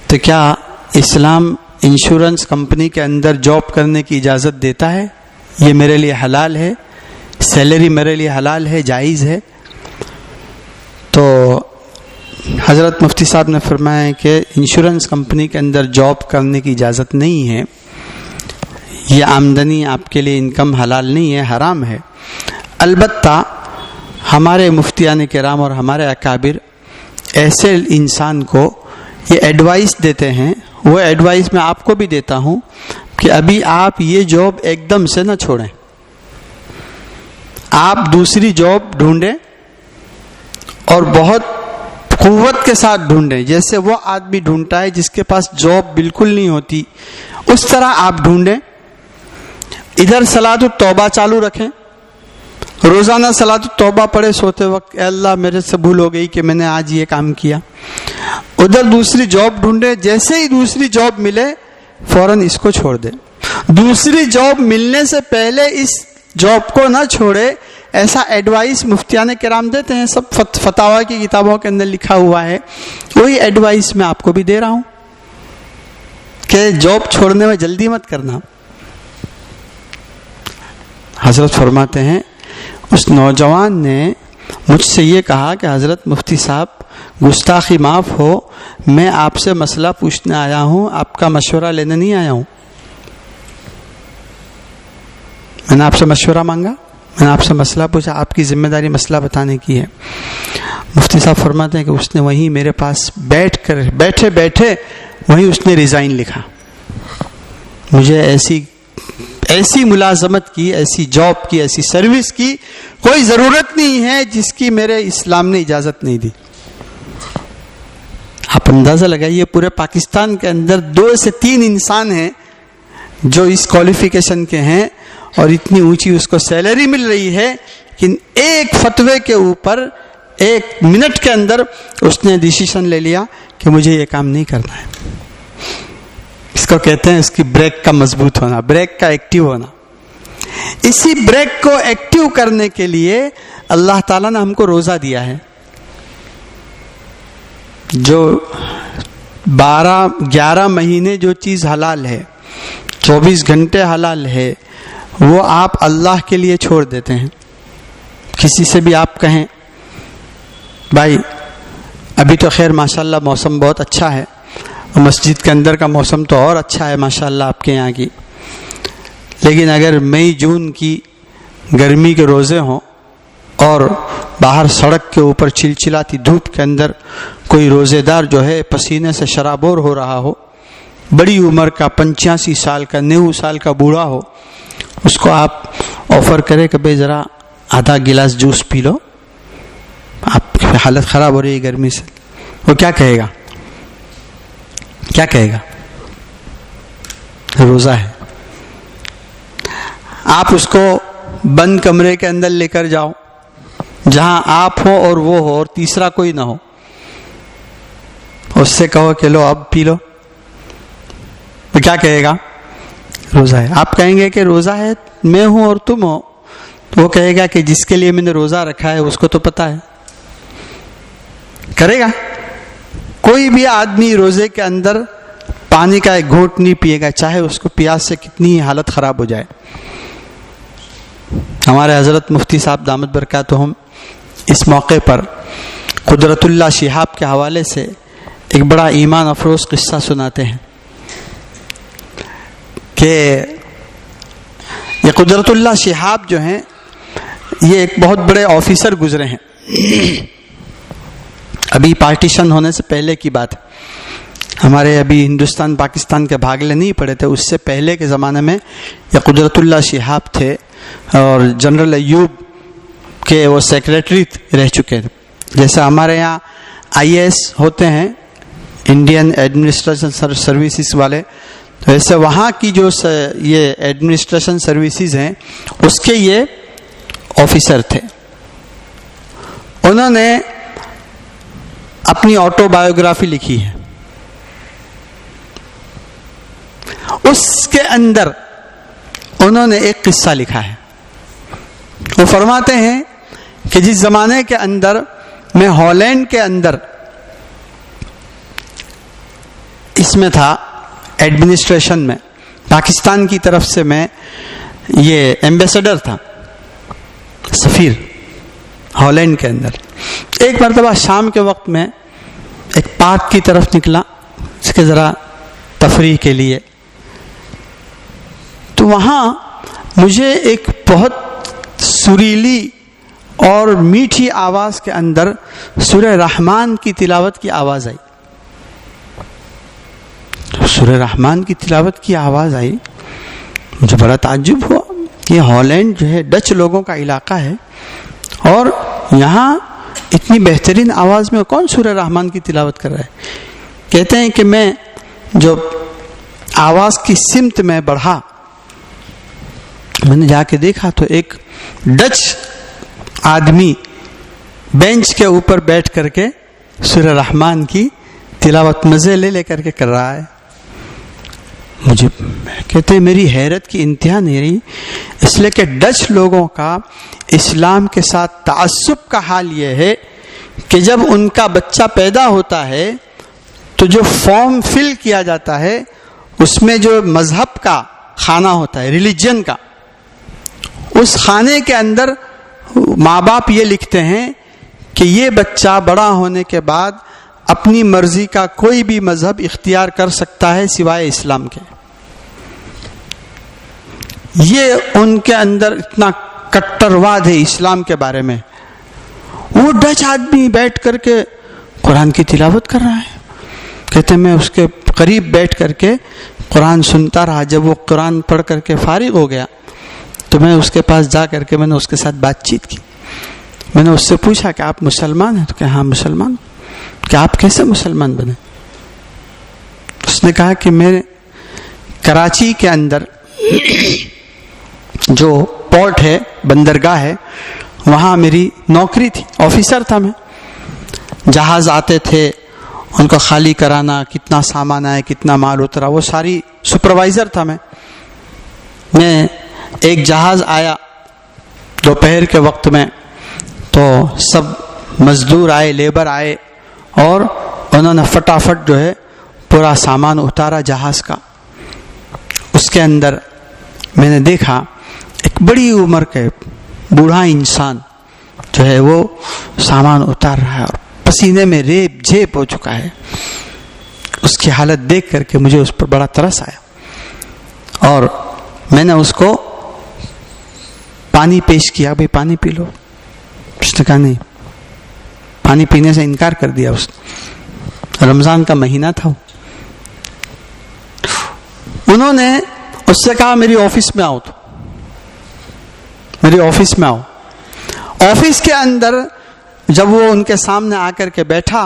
تو کیا اسلام انشورنس کمپنی کے اندر جاب کرنے کی اجازت دیتا ہے؟ یہ میرے لیے حلال ہے؟ سیلری میرے لیے حلال ہے، جائز ہے؟ تو حضرت مفتی صاحب نے فرمایا کہ انشورنس کمپنی کے اندر جاب کرنے کی اجازت نہیں ہے، یہ آمدنی آپ کے لیے انکم حلال نہیں ہے، حرام ہے. البتہ ہمارے مفتیان کرام اور ہمارے اکابر ایسے انسان کو یہ ایڈوائس دیتے ہیں، وہ ایڈوائس میں آپ کو بھی دیتا ہوں کہ ابھی آپ یہ جاب ایک دم سے نہ چھوڑیں، آپ دوسری جاب ڈھونڈیں اور بہت قوت کے ساتھ ڈھونڈیں. جیسے وہ آدمی ڈھونڈتا ہے جس کے پاس جاب بالکل نہیں ہوتی، اس طرح آپ ڈھونڈیں. ادھر صلاۃ التوبہ چالو رکھیں، روزانہ صلاۃ التوبہ پڑھے سوتے وقت، اے اللہ میرے سے بھول ہو گئی کہ میں نے آج یہ کام کیا. ادھر دوسری جاب ڈھونڈے، جیسے ہی دوسری جاب ملے فوراً اس کو چھوڑ دے. دوسری جاب ملنے سے پہلے اس جاب کو نہ چھوڑے، ایسا ایڈوائس مفتیان کرام دیتے ہیں. سب فتاوا کی کتابوں کے اندر لکھا ہوا ہے. وہی ایڈوائس میں آپ کو بھی دے رہا ہوں کہ جاب چھوڑنے میں جلدی مت کرنا. حضرت فرماتے ہیں اس نوجوان نے مجھ سے یہ کہا کہ حضرت مفتی صاحب گستاخی معاف ہو، میں آپ سے مسئلہ پوچھنے آیا ہوں، آپ کا مشورہ لینے نہیں آیا ہوں. میں نے آپ سے مشورہ مانگا، میں نے آپ سے مسئلہ پوچھا، آپ کی ذمہ داری مسئلہ بتانے کی ہے. مفتی صاحب فرماتے ہیں کہ اس نے وہیں میرے پاس بیٹھے بیٹھے وہیں اس نے ریزائن لکھا. مجھے ایسی ملازمت کی، ایسی جاب کی، ایسی سروس کی کوئی ضرورت نہیں ہے جس کی میرے اسلام نے اجازت نہیں دی. آپ اندازہ لگائیے پورے پاکستان کے اندر 2 سے 3 انسان ہیں جو اس کوالیفیکیشن کے ہیں اور اتنی اونچی اس کو سیلری مل رہی ہے کہ ایک فتوے کے اوپر 1 منٹ کے اندر اس نے ڈیسیشن لے لیا کہ مجھے یہ کام نہیں کرنا ہے. اس کو کہتے ہیں اس کی بریک کا مضبوط ہونا, بریک کا ایکٹیو ہونا. اسی بریک کو ایکٹیو کرنے کے لیے اللہ تعالیٰ نے ہم کو روزہ دیا ہے. جو 11 مہینے جو چیز حلال ہے, 24 گھنٹے حلال ہے, وہ آپ اللہ کے لیے چھوڑ دیتے ہیں. کسی سے بھی آپ کہیں بھائی ابھی تو خیر ماشاءاللہ موسم بہت اچھا ہے, مسجد کے اندر کا موسم تو اور اچھا ہے ماشاءاللہ آپ کے یہاں کی, لیکن اگر مئی جون کی گرمی کے روزے ہوں اور باہر سڑک کے اوپر چلچلاتی دھوپ کے اندر کوئی روزے دار جو ہے پسینے سے شرابور ہو رہا ہو, بڑی عمر کا 85 سال کا 90 سال کا بوڑھا ہو, اس کو آپ آفر کرے کہ بھائی ذرا آدھا گلاس جوس پی لو, آپ کی حالت خراب ہو رہی ہے گرمی سے, وہ کیا کہے گا؟ کیا کہے گا؟ روزہ ہے. آپ اس کو بند کمرے کے اندر لے کر جاؤ جہاں آپ ہو اور وہ ہو اور تیسرا کوئی نہ ہو, اس سے کہو کہ لو اب پی لو, وہ کیا کہے گا؟ روزہ ہے. آپ کہیں گے کہ روزہ ہے میں ہوں اور تم ہو, تو وہ کہے گا کہ جس کے لیے میں نے روزہ رکھا ہے اس کو تو پتا ہے. کرے گا؟ کوئی بھی آدمی روزے کے اندر پانی کا ایک گھونٹ نہیں پیے گا, چاہے اس کو پیاس سے کتنی حالت خراب ہو جائے. ہمارے حضرت مفتی صاحب دامت برکاتہم اس موقع پر قدرت اللہ شہاب کے حوالے سے ایک بڑا ایمان افروز قصہ سناتے ہیں کہ یہ قدرت اللہ شہاب جو ہیں یہ ایک بہت بڑے آفیسر گزرے ہیں. ابھی پارٹیشن ہونے سے پہلے کی بات ہے, ہمارے ابھی ہندوستان پاکستان کے بھاگلے نہیں پڑے تھے, اس سے پہلے کے زمانے میں یہ قدرت اللہ شہاب تھے اور جنرل ایوب کے وہ سیکریٹری رہ چکے تھے. جیسے ہمارے یہاں IAS ہوتے ہیں, انڈین ایڈمنسٹریشن سروسز والے, تو ایسے وہاں کی جو یہ ایڈمنسٹریشن سروسز ہیں اس کے یہ آفیسر تھے. انہوں نے اپنی آٹو بایوگرافی لکھی ہے. اس کے اندر انہوں نے ایک قصہ لکھا ہے. وہ فرماتے ہیں کہ جس زمانے کے اندر میں ہالینڈ کے اندر اس میں تھا ایڈمنسٹریشن میں, پاکستان کی طرف سے میں یہ ایمبیسڈر تھا, سفیر ہالینڈ کے اندر. ایک مرتبہ شام کے وقت میں ایک پارک کی طرف نکلا اس کے ذرا تفریح کے لیے, تو وہاں مجھے ایک بہت سریلی اور میٹھی آواز کے اندر سورہ رحمان کی تلاوت کی آواز آئی. سورہ رحمان کی تلاوت کی آواز آئی, مجھے بڑا تعجب ہوا. یہ ہالینڈ جو ہے ڈچ لوگوں کا علاقہ ہے اور یہاں اتنی بہترین آواز میں کون سورہ رحمان کی تلاوت کر رہا ہے. کہتے ہیں کہ میں جو آواز کی سمت میں بڑھا, میں نے جا کے دیکھا تو ایک ڈچ آدمی بینچ کے اوپر بیٹھ کر کے سورہ رحمان کی تلاوت مزے لے کر کے کر رہا ہے. مجھے کہتے ہیں میری حیرت کی انتہا نہیں رہی, اس لیے کہ ڈچ لوگوں کا اسلام کے ساتھ تعصب کا حال یہ ہے کہ جب ان کا بچہ پیدا ہوتا ہے تو جو فارم فل کیا جاتا ہے اس میں جو مذہب کا خانہ ہوتا ہے, ریلیجن کا, اس خانے کے اندر ماں باپ یہ لکھتے ہیں کہ یہ بچہ بڑا ہونے کے بعد اپنی مرضی کا کوئی بھی مذہب اختیار کر سکتا ہے سوائے اسلام کے. یہ ان کے اندر اتنا کٹرواد ہے اسلام کے بارے میں. وہ ڈچ آدمی بیٹھ کر کے قرآن کی تلاوت کر رہا ہے. کہتے ہیں میں اس کے قریب بیٹھ کر کے قرآن سنتا رہا. جب وہ قرآن پڑھ کر کے فارغ ہو گیا تو میں اس کے پاس جا کر کے میں نے اس کے ساتھ بات چیت کی. میں نے اس سے پوچھا کہ آپ مسلمان ہیں؟ تو کہ ہاں مسلمان. کہ آپ کیسے مسلمان بنے؟ اس نے کہا کہ میں کراچی کے اندر جو پورٹ ہے، بندرگاہ ہے، وہاں میری نوکری تھی، آفیسر تھا میں. جہاز آتے تھے، ان کو خالی کرانا، کتنا سامان آیا، کتنا مال اترا، وہ ساری سپروائزر تھا میں. ایک جہاز آیا دوپہر کے وقت میں، تو سب مزدور آئے، لیبر آئے، اور انہوں نے فٹافٹ جو ہے پورا سامان اتارا جہاز کا. اس کے اندر میں نے دیکھا ایک بڑی عمر کے بوڑھا انسان جو ہے وہ سامان اتار رہا ہے اور پسینے میں ریب جھیپ ہو چکا ہے. اس کی حالت دیکھ کر کے مجھے اس پر بڑا ترس آیا، اور میں نے اس کو پانی پیش کیا، بھئی پانی پی لو. اس نے کہا نہیں، پانی پینے سے انکار کر دیا. اس رمضان کا مہینہ تھا. انہوں نے اس سے کہا میری آفس میں آؤ، تو میری آفس میں آؤ. آفس کے اندر جب وہ ان کے سامنے آ کر کے بیٹھا،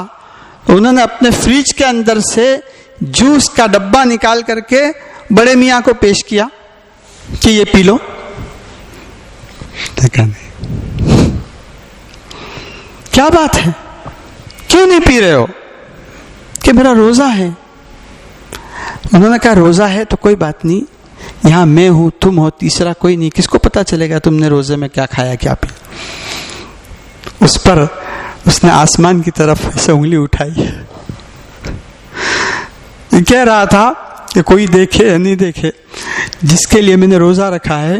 انہوں نے اپنے فریج کے اندر سے جوس کا ڈبہ نکال کر کے بڑے میاں کو پیش کیا کہ یہ پی لو. کیا بات ہے، کیوں نہیں پی رہے ہو؟ کہ میرا روزہ ہے. انہوں نے کہا روزہ ہے تو کوئی بات نہیں، یہاں میں ہوں، تم ہو، تیسرا کوئی نہیں، کس کو پتا چلے گا تم نے روزے میں کیا کھایا کیا پیا. اس پر اس نے آسمان کی طرف سے انگلی اٹھائی، کہہ رہا تھا کہ کوئی دیکھے یا نہیں دیکھے، جس کے لیے میں نے روزہ رکھا ہے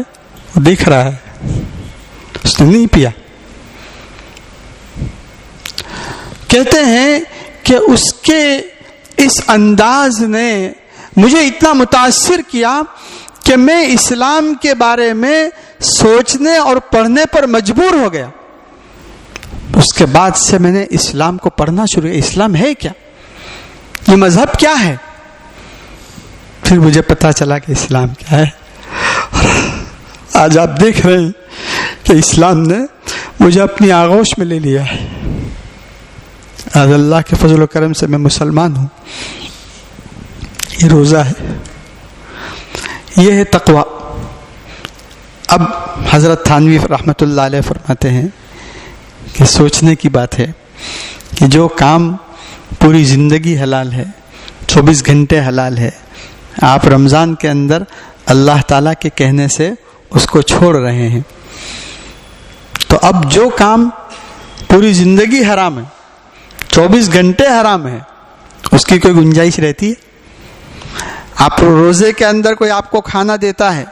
وہ دیکھ رہا ہے. اس نے نہیں پیا. کہتے ہیں کہ اس کے اس انداز نے مجھے اتنا متاثر کیا کہ میں اسلام کے بارے میں سوچنے اور پڑھنے پر مجبور ہو گیا. اس کے بعد سے میں نے اسلام کو پڑھنا شروع کیا. اسلام ہے کیا؟ یہ مذہب کیا ہے؟ پھر مجھے پتا چلا کہ اسلام کیا ہے. آج آپ دیکھ رہے ہیں کہ اسلام نے مجھے اپنی آغوش میں لے لیا ہے. آج اللہ کے فضل و کرم سے میں مسلمان ہوں. یہ روزہ ہے، یہ ہے تقوی. اب حضرت تھانوی رحمۃ اللہ علیہ فرماتے ہیں کہ سوچنے کی بات ہے کہ جو کام پوری زندگی حلال ہے، 24 گھنٹے حلال ہے، آپ رمضان کے اندر اللہ تعالیٰ کے کہنے سے اس کو چھوڑ رہے ہیں. تو اب جو کام پوری زندگی حرام ہے، 24 گھنٹے حرام ہے، اس کی کوئی گنجائش رہتی ہے؟ آپ روزے کے اندر کوئی آپ کو کھانا دیتا ہے،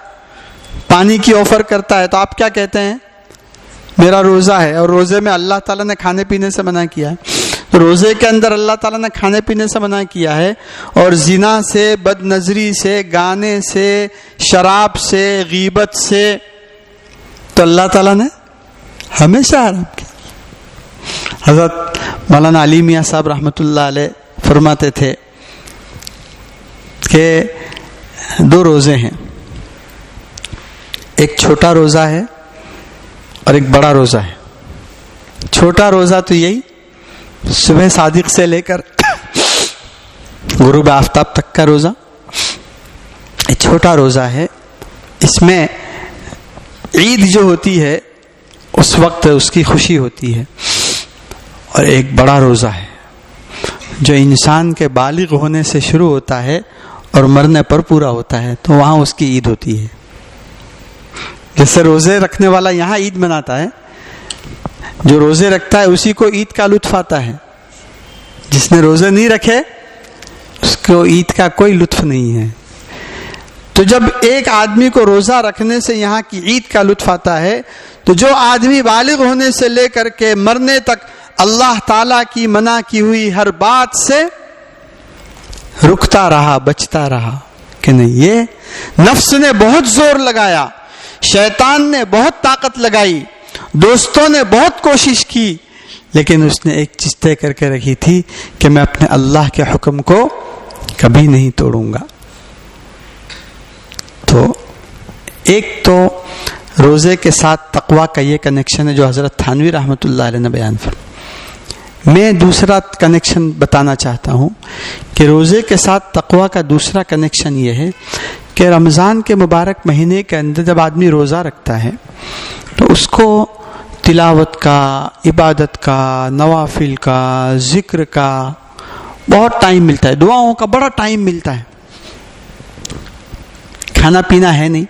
پانی کی آفر کرتا ہے، تو آپ کیا کہتے ہیں؟ میرا روزہ ہے، اور روزے میں اللہ تعالیٰ نے کھانے پینے سے منع کیا ہے. تو روزے کے اندر اللہ تعالیٰ نے کھانے پینے سے منع کیا ہے، اور زنا سے، بد نظری سے، گانے سے، شراب سے، غیبت سے تو اللہ تعالیٰ نے ہمیشہ حرام کیا. حضرت مولانا علی میاں صاحب رحمۃ اللہ علیہ فرماتے تھے کہ 2 روزے ہیں، ایک چھوٹا روزہ ہے اور ایک بڑا روزہ ہے. چھوٹا روزہ تو یہی صبح صادق سے لے کر غروب آفتاب تک کا روزہ. ایک چھوٹا روزہ ہے، اس میں عید جو ہوتی ہے اس وقت اس کی خوشی ہوتی ہے. اور ایک بڑا روزہ ہے جو انسان کے بالغ ہونے سے شروع ہوتا ہے اور مرنے پر پورا ہوتا ہے، تو وہاں اس کی عید ہوتی ہے. جیسے روزے رکھنے والا یہاں عید مناتا ہے، جو روزے رکھتا ہے اسی کو عید کا لطف آتا ہے. جس نے روزے نہیں رکھے اس کو عید کا کوئی لطف نہیں ہے. تو جب ایک آدمی کو روزہ رکھنے سے یہاں کی عید کا لطف آتا ہے، تو جو آدمی بالغ ہونے سے لے کر کے مرنے تک اللہ تعالیٰ کی منع کی ہوئی ہر بات سے رکتا رہا، بچتا رہا کہ نہیں، یہ نفس نے بہت زور لگایا، شیطان نے بہت طاقت لگائی، دوستوں نے بہت کوشش کی، لیکن اس نے ایک چیز طے کر کے رکھی تھی کہ میں اپنے اللہ کے حکم کو کبھی نہیں توڑوں گا. تو ایک تو روزے کے ساتھ تقوی کا یہ کنیکشن ہے جو حضرت تھانوی رحمۃ اللہ علیہ نے بیان فرمایا. میں دوسرا کنیکشن بتانا چاہتا ہوں کہ روزے کے ساتھ تقوی کا دوسرا کنیکشن یہ ہے کہ رمضان کے مبارک مہینے کے اندر جب آدمی روزہ رکھتا ہے تو اس کو تلاوت کا، عبادت کا، نوافل کا، ذکر کا بہت ٹائم ملتا ہے، دعاؤں کا بڑا ٹائم ملتا ہے. کھانا پینا ہے نہیں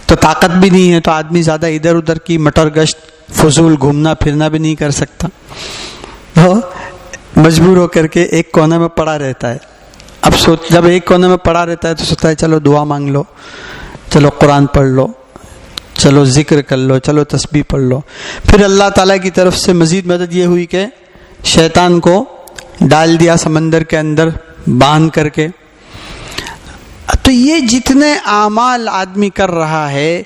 تو طاقت بھی نہیں ہے تو آدمی زیادہ ادھر ادھر کی مٹر گشت فضول گھومنا پھرنا بھی نہیں کر سکتا، تو مجبور ہو کر کے ایک کونے میں پڑا رہتا ہے. اب جب ایک کونے میں پڑا رہتا ہے تو سوچتا ہے چلو دعا مانگ لو، چلو قرآن پڑھ لو، چلو ذکر کر لو، چلو تسبیح پڑھ لو. پھر اللہ تعالیٰ کی طرف سے مزید مدد یہ ہوئی کہ شیطان کو ڈال دیا سمندر کے اندر باندھ کر کے. تو یہ جتنے اعمال آدمی کر رہا ہے،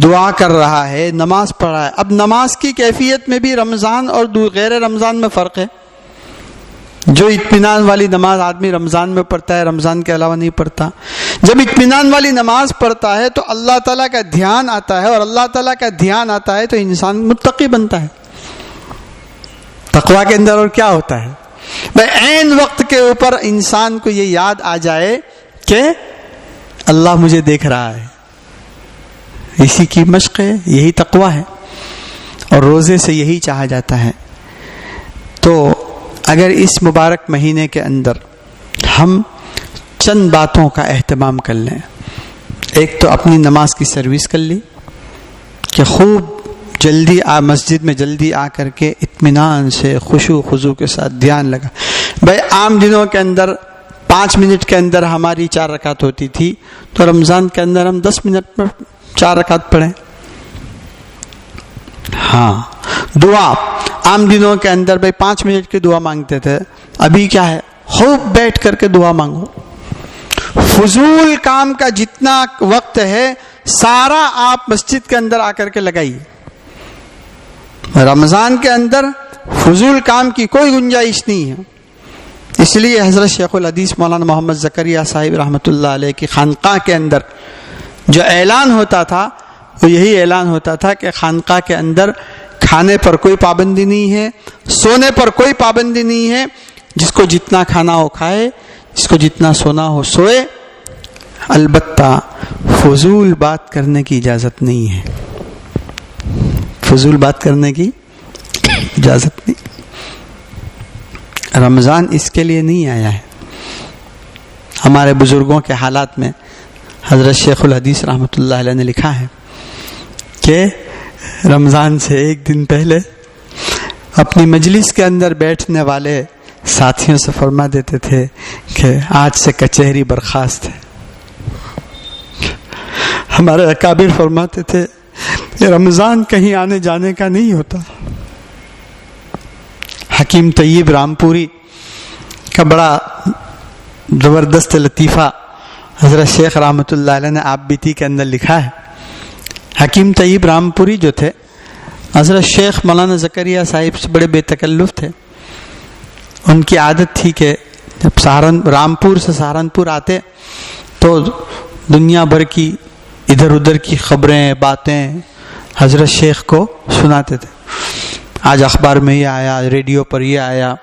دعا کر رہا ہے، نماز پڑھ رہا ہے. اب نماز کی کیفیت میں بھی رمضان اور غیر رمضان میں فرق ہے. جو اطمینان والی نماز آدمی رمضان میں پڑھتا ہے رمضان کے علاوہ نہیں پڑھتا. جب اطمینان والی نماز پڑھتا ہے تو اللہ تعالیٰ کا دھیان آتا ہے، اور اللہ تعالیٰ کا دھیان آتا ہے تو انسان متقی بنتا ہے. تقویٰ کے اندر اور کیا ہوتا ہے بھائی، عین وقت کے اوپر انسان کو یہ یاد آ جائے کہ اللہ مجھے دیکھ رہا ہے. اسی کی مشق ہے، یہی تقویٰ ہے، اور روزے سے یہی چاہا جاتا ہے. تو اگر اس مبارک مہینے کے اندر ہم چند باتوں کا اہتمام کر لیں. ایک تو اپنی نماز کی سروس کر لی کہ خوب جلدی مسجد میں جلدی آ کر کے اطمینان سے خشوع خضوع کے ساتھ دھیان لگا. بھائی عام دنوں کے اندر 5 منٹ کے اندر ہماری 4 رکعت ہوتی تھی، تو رمضان کے اندر ہم 10 منٹ میں 4 رکعت پڑھیں. ہاں، دعا عام دنوں کے اندر بھائی 5 منٹ کی دعا مانگتے تھے، ابھی کیا ہے، خوب بیٹھ کر کے دعا مانگو. فضول کام کا جتنا وقت ہے سارا آپ مسجد کے اندر آ کر کے لگائیے. رمضان کے اندر فضول کام کی کوئی گنجائش نہیں ہے. اس لیے حضرت شیخ الحدیث مولانا محمد زکریہ صاحب رحمۃ اللہ علیہ کی خانقاہ کے اندر جو اعلان ہوتا تھا وہ یہی اعلان ہوتا تھا کہ خانقاہ کے اندر کھانے پر کوئی پابندی نہیں ہے، سونے پر کوئی پابندی نہیں ہے. جس کو جتنا کھانا ہو کھائے، جس کو جتنا سونا ہو سوئے، البتہ فضول بات کرنے کی اجازت نہیں ہے. فضول بات کرنے کی اجازت نہیں. رمضان اس کے لیے نہیں آیا ہے. ہمارے بزرگوں کے حالات میں حضرت شیخ الحدیث رحمۃ اللہ علیہ نے لکھا ہے کہ رمضان سے ایک دن پہلے اپنی مجلس کے اندر بیٹھنے والے ساتھیوں سے فرما دیتے تھے کہ آج سے کچہری برخاست ہے. ہمارے اکابر فرماتے تھے کہ رمضان کہیں آنے جانے کا نہیں ہوتا. حکیم طیب رامپوری کا بڑا زبردست لطیفہ حضرت شیخ رحمۃ اللہ علیہ نے آپ بیتی کے اندر لکھا ہے. حکیم طیب رامپوری جو تھے حضرت شیخ مولانا زکریا صاحب سے بڑے بے تکلف تھے. ان کی عادت تھی کہ جب رامپور سے سہارنپور آتے تو دنیا بھر کی ادھر ادھر کی خبریں باتیں حضرت شیخ کو سناتے تھے. آج اخبار میں یہ آیا، ریڈیو پر یہ آیا.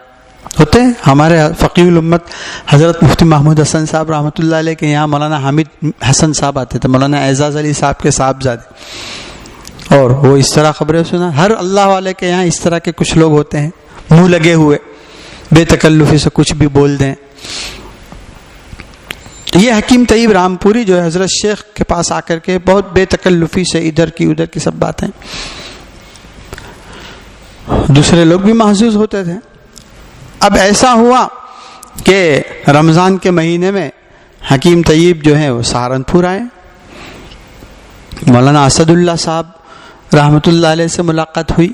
ہوتے ہمارے فقیہ الامت حضرت مفتی محمود حسن صاحب رحمۃ اللہ علیہ کے یہاں مولانا حامد حسن صاحب آتے تھے، مولانا اعزاز علی صاحب کے صاحبزادے، اور وہ اس طرح خبریں سنا. ہر اللہ والے کے یہاں اس طرح کے کچھ لوگ ہوتے ہیں منہ لگے ہوئے، بے تکلفی سے کچھ بھی بول دیں. یہ حکیم طیب رامپوری جو ہے حضرت شیخ کے پاس آ کر کے بہت بے تکلفی سے ادھر کی ادھر کی سب باتیں، دوسرے لوگ بھی محظوظ ہوتے تھے. اب ایسا ہوا کہ رمضان کے مہینے میں حکیم طیب جو ہیں وہ سہارنپور آئے. مولانا اسد اللہ صاحب رحمۃ اللہ علیہ سے ملاقات ہوئی.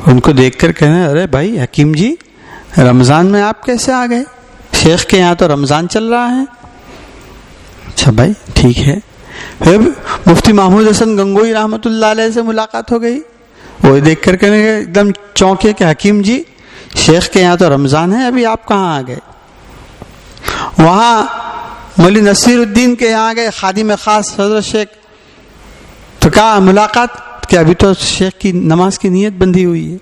ان کو دیکھ کر کہنے، ارے بھائی حکیم جی، رمضان میں آپ کیسے آ گئے؟ شیخ کے یہاں تو رمضان چل رہا ہے. اچھا بھائی ٹھیک ہے. پھر مفتی محمود حسن گنگوئی رحمۃ اللہ علیہ سے ملاقات ہو گئی. وہ دیکھ کر کہنے ایک دم چونکے کہ حکیم جی، شیخ کے یہاں تو رمضان ہے، ابھی آپ کہاں آ گئے؟ وہاں مولی نصیر الدین کے یہاں گئے، خادم خاص حضرت شیخ. تو کہا ملاقات کہ ابھی تو شیخ کی نماز کی نیت بندھی ہوئی ہے.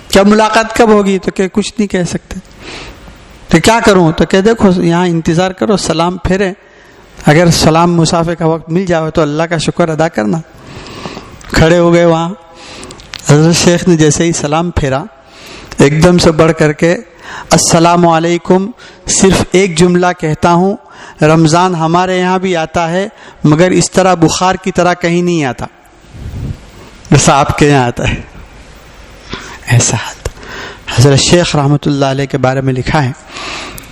کیا ملاقات کب ہوگی؟ تو کہ کچھ نہیں کہہ سکتے. تو کیا کروں؟ تو کہ دیکھو یہاں انتظار کرو, سلام پھیرے, اگر سلام مسافے کا وقت مل جائے تو اللہ کا شکر ادا کرنا. کھڑے ہو گئے وہاں. حضرت شیخ نے جیسے ہی سلام پھیرا, ایک دم سے بڑھ کر کے السلام علیکم, صرف ایک جملہ کہتا ہوں, رمضان ہمارے یہاں بھی آتا ہے مگر اس طرح بخار کی طرح کہیں نہیں آتا جیسا آپ کے یہاں آتا ہے. ایسا حال. حضرت شیخ رحمۃ اللہ علیہ کے بارے میں لکھا ہے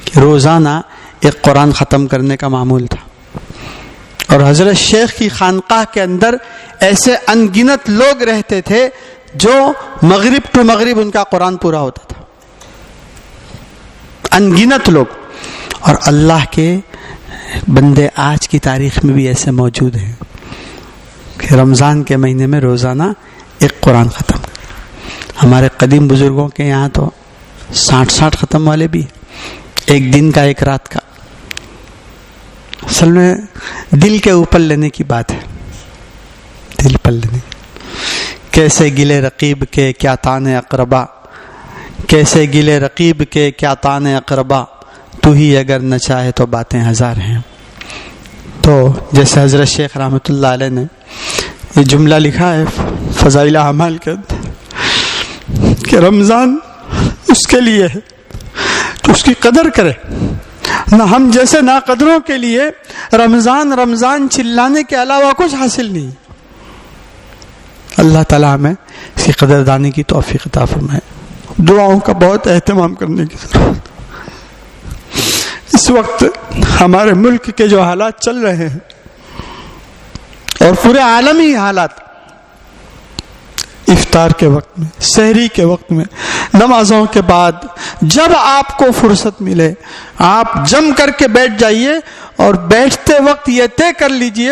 کہ روزانہ ایک قرآن ختم کرنے کا معمول تھا, اور حضرت شیخ کی خانقاہ کے اندر ایسے ان گنت لوگ رہتے تھے جو مغرب ٹو مغرب ان کا قرآن پورا ہوتا تھا. ان گنت لوگ. اور اللہ کے بندے آج کی تاریخ میں بھی ایسے موجود ہیں کہ رمضان کے مہینے میں روزانہ ایک قرآن ختم. ہمارے قدیم بزرگوں کے یہاں تو 60 ختم والے بھی, ایک دن کا ایک رات کا. اصل میں دل کے اوپر لینے کی بات ہے, دل پر لینے. کیسے گلے رقیب کے کیا تان اقربا, کیسے گلے رقیب کے کیا تان اقربا, تو ہی اگر نہ چاہے تو باتیں ہزار ہیں. تو جیسے حضرت شیخ رحمۃ اللہ علیہ نے یہ جملہ لکھا ہے فضائل اعمال کے اندر کہ رمضان اس کے لیے ہے تو اس کی قدر کرے, نہ ہم جیسے ناقدروں کے لیے رمضان رمضان چلانے کے علاوہ کچھ حاصل نہیں. اللہ تعالیٰ ہمیں اس کی قدردانی کی توفیق عطا فرمائے. دعاؤں کا بہت اہتمام کرنے کی ضرورت. اس وقت ہمارے ملک کے جو حالات چل رہے ہیں اور پورے عالمی حالات, افطار کے وقت میں, سحری کے وقت میں, نمازوں کے بعد جب آپ کو فرصت ملے آپ جم کر کے بیٹھ جائیے, اور بیٹھتے وقت یہ طے کر لیجئے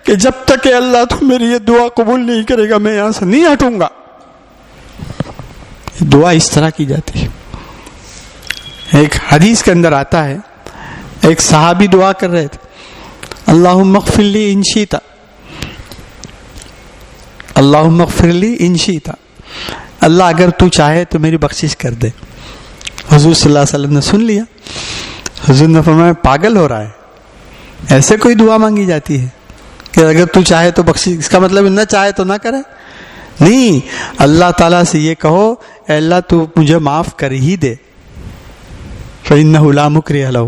کہ جب تک کہ اللہ تو میری یہ دعا قبول نہیں کرے گا میں یہاں سے نہیں ہٹوں گا. دعا اس طرح کی جاتی ہے. ایک حدیث کے اندر آتا ہے, ایک صحابی دعا کر رہے تھے, اللہم اغفر لی ان شئت, اللہم اغفر لی ان شئت, اللہ اگر تو چاہے تو میری بخشش کر دے. حضور صلی اللہ علیہ وسلم نے سن لیا. حضور نے فرمایا پاگل ہو رہا ہے, ایسے کوئی دعا مانگی جاتی ہے کہ اگر تو چاہے تو بخشش, اس کا مطلب نہ چاہے تو نہ کرے نہیں. اللہ تعالیٰ سے یہ کہو اے اللہ تو مجھے معاف کر ہی دے, فإنہ لا مکرہ لہ,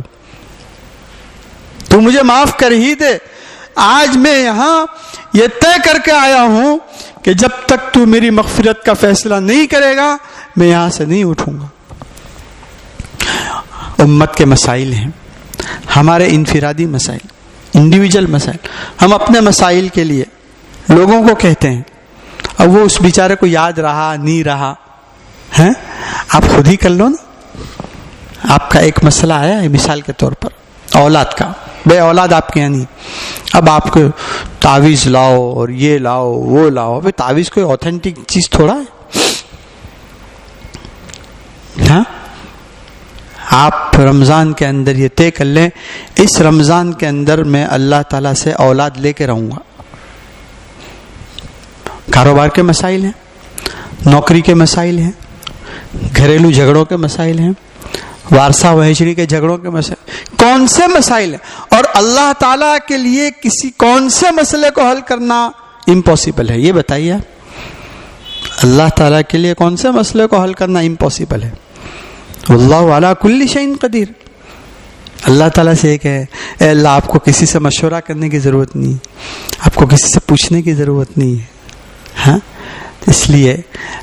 تو مجھے معاف کر ہی دے. آج میں یہاں یہ طے کر کے آیا ہوں کہ جب تک تو میری مغفرت کا فیصلہ نہیں کرے گا میں یہاں سے نہیں اٹھوں گا. امت کے مسائل ہیں, ہمارے انفرادی مسائل, انڈیویجل مسائل. ہم اپنے مسائل کے لیے لوگوں کو کہتے ہیں, اب وہ اس بیچارے کو یاد رہا نہیں رہا ہے, آپ خود ہی کر لو نا. آپ کا ایک مسئلہ آیا ہے مثال کے طور پر اولاد کا, بے اولاد آپ کے یہاں نہیں, اب آپ کو تعویذ لاؤ اور یہ لاؤ وہ لاؤ. ابھی تعویذ کوئی اوتھینٹک چیز تھوڑا ہے. ہاں, آپ رمضان کے اندر یہ طے کر لیں اس رمضان کے اندر میں اللہ تعالیٰ سے اولاد لے کے رہوں گا. کاروبار کے مسائل ہیں, نوکری کے مسائل ہیں, گھریلو جھگڑوں کے مسائل ہیں, وارثہ وہیچری کے جھگڑوں کے مسائل, کون سے مسائل ہیں, اور اللہ تعالیٰ کے لیے کسی کون سے مسئلے کو حل کرنا امپاسبل ہے, یہ بتائیے. اللہ تعالیٰ کے لیے کون سے مسئلے کو حل کرنا امپاسبل ہے؟ واللہ علی کل شیء قدیر. اللہ تعالیٰ سے ایک ہے, اے اللہ آپ کو کسی سے مشورہ کرنے کی ضرورت نہیں, آپ کو کسی سے پوچھنے کی ضرورت نہیں ہے. ہاں, اس لیے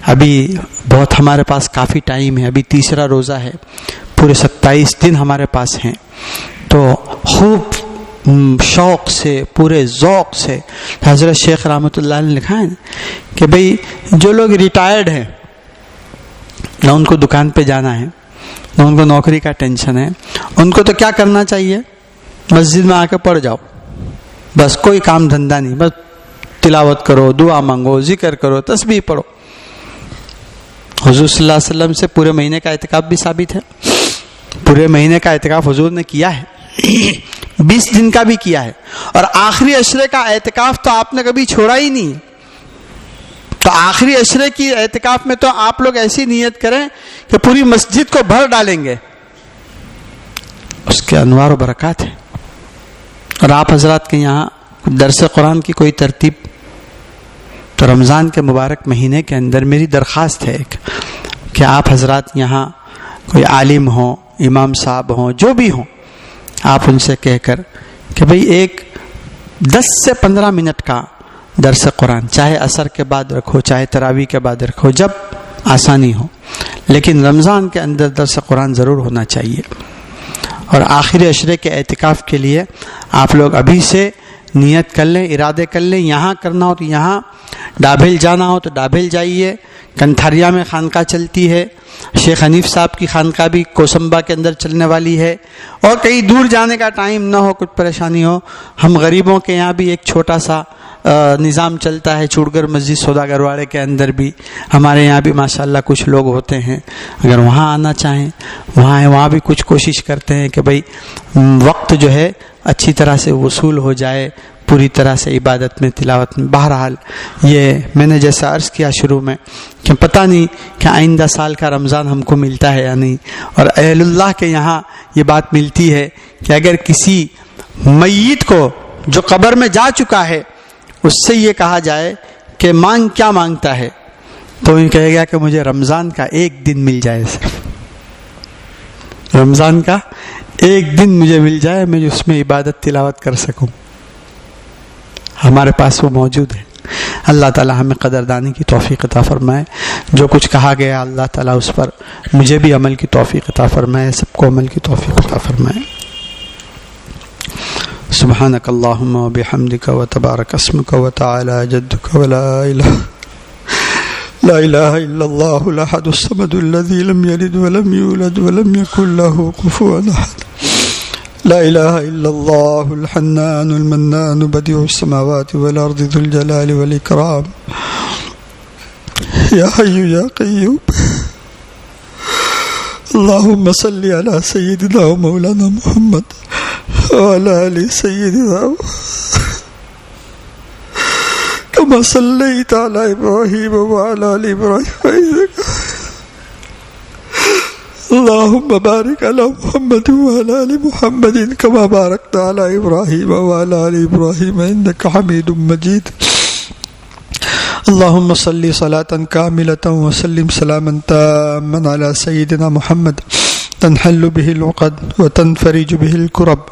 ابھی بہت ہمارے پاس کافی ٹائم ہے, ابھی تیسرا روزہ ہے, پورے 27 دن ہمارے پاس ہیں. تو خوب شوق سے, پورے ذوق سے حضرت شیخ رحمۃ اللہ نے لکھا ہے کہ بھئی جو لوگ ریٹائرڈ ہیں, نہ ان کو دکان پہ جانا ہے, نہ ان کو نوکری کا ٹینشن ہے, ان کو تو کیا کرنا چاہیے, مسجد میں آ کے پڑھ جاؤ بس, کوئی کام دھندا نہیں, بس تلاوت کرو, دعا مانگو, ذکر کرو, تسبیح پڑھو. حضور صلی اللہ علیہ وسلم سے پورے مہینے کا اعتکاف بھی ثابت ہے. پورے مہینے کا اعتکاف حضور نے کیا ہے, 20 دن کا بھی کیا ہے, اور آخری عشرے کا اعتکاف تو آپ نے کبھی چھوڑا ہی نہیں. تو آخری عشرے کی اعتکاف میں تو آپ لوگ ایسی نیت کریں کہ پوری مسجد کو بھر ڈالیں گے، اس کے انوار و برکات ہیں۔ اور آپ حضرات کے یہاں درس قرآن کی کوئی ترتیب، تو رمضان کے مبارک مہینے کے اندر میری درخواست ہے کہ آپ حضرات یہاں کوئی عالم ہوں، امام صاحب ہوں، جو بھی ہوں، آپ ان سے کہہ کر کہ بھئی ایک 10 سے 15 منٹ کا درس قرآن، چاہے عصر کے بعد رکھو، چاہے تراویح کے بعد رکھو، جب آسانی ہو، لیکن رمضان کے اندر درس قرآن ضرور ہونا چاہیے۔ اور آخری عشرے کے اعتکاف کے لیے آپ لوگ ابھی سے نیت کر لیں، ارادے کر لیں، یہاں کرنا ہو تو یہاں، ڈابھیل جانا ہو تو ڈابھیل جائیے، کنتھاریا میں خانقاہ چلتی ہے، شیخ حنیف صاحب کی خانقاہ بھی کوسمبا کے اندر چلنے والی ہے، اور کہیں دور جانے کا ٹائم نہ ہو، کچھ پریشانی ہو، ہم غریبوں کے یہاں بھی ایک چھوٹا سا نظام چلتا ہے، چوڑگر مسجد سوداگر واڑے کے اندر بھی ہمارے یہاں بھی ماشاءاللہ کچھ لوگ ہوتے ہیں، اگر وہاں آنا چاہیں وہاں بھی کچھ کوشش کرتے ہیں کہ بھئی وقت جو ہے اچھی طرح سے وصول ہو جائے، پوری طرح سے عبادت میں، تلاوت میں۔ بہرحال یہ میں نے جیسا عرض کیا شروع میں کہ پتہ نہیں کہ آئندہ سال کا رمضان ہم کو ملتا ہے یا نہیں، اور اہل اللہ کے یہاں یہ بات ملتی ہے کہ اگر کسی میت کو جو قبر میں جا چکا ہے اس سے یہ کہا جائے کہ کیا مانگتا ہے، تو یہ کہے گا کہ مجھے رمضان کا ایک دن مل جائے، صرف رمضان کا ایک دن مجھے مل جائے، میں اس میں عبادت تلاوت کر سکوں۔ ہمارے پاس وہ موجود ہے۔ اللہ تعالی ہمیں قدردانی کی توفیق عطا فرمائے، جو کچھ کہا گیا اللہ تعالی اس پر مجھے بھی عمل کی توفیق عطا فرمائے، سب کو عمل کی توفیق عطا فرمائے۔ سبحانک اللہم و بحمدک و تبارک اسمک و تعالی جدک و لا الہ الا اللہ الاحد الصمد الذی لم یلد ولم یولد ولم یکن له کفوا احد۔ لا الہ الا اللہ الحنان المنان بدیع السماوات والارض ذو الجلال والاکرام یا حی یا قیوم۔ اللہم صلی علی سیدنا و مولانا محمد وعلى آل سيدنا كما صليت على إبراهيم وعلى آل إبراهيم اللهم بارك على محمد وعلى آل محمد كما باركت على إبراهيم وعلى آل إبراهيم إنك حميد مجيد۔ اللهم صل صلاة كاملة وسلم سلاما تاما على سيدنا محمد تنحل به العقد وتنفرج به الكرب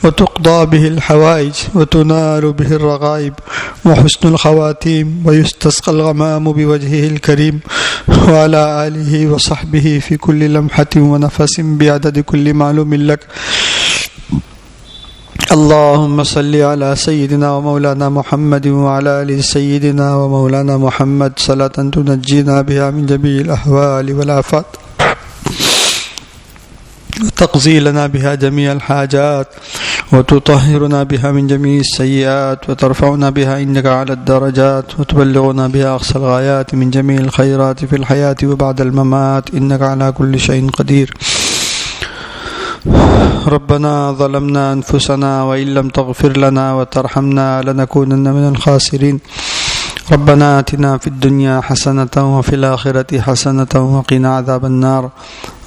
وتقضى به الحوائج وتنال به الرغائب وحسن الخواتيم ويستسقى الغمام بوجهه الكريم وعلى آله وصحبه في كل لمحة ونفس بعدد كل معلوم لك۔ اللهم صل على سيدنا ومولانا محمد وعلى آل سيدنا ومولانا محمد صلاة تنجينا بها من جميع الأهوال والآفات وتقضي لنا بها جميع الحاجات وتطهرنا بها من جميع السيئات وترفعنا بها إنك على الدرجات وتبلغنا بها أقصى الغايات من جميع الخيرات في الحياة وبعد الممات إنك على كل شيء قدير۔ ربنا ظلمنا أنفسنا وإن لم تغفر لنا وترحمنا لنكونن من الخاسرين۔ ربنا آتنا في الدنيا حسنة وفي الآخرة حسنة وقنا عذاب النار۔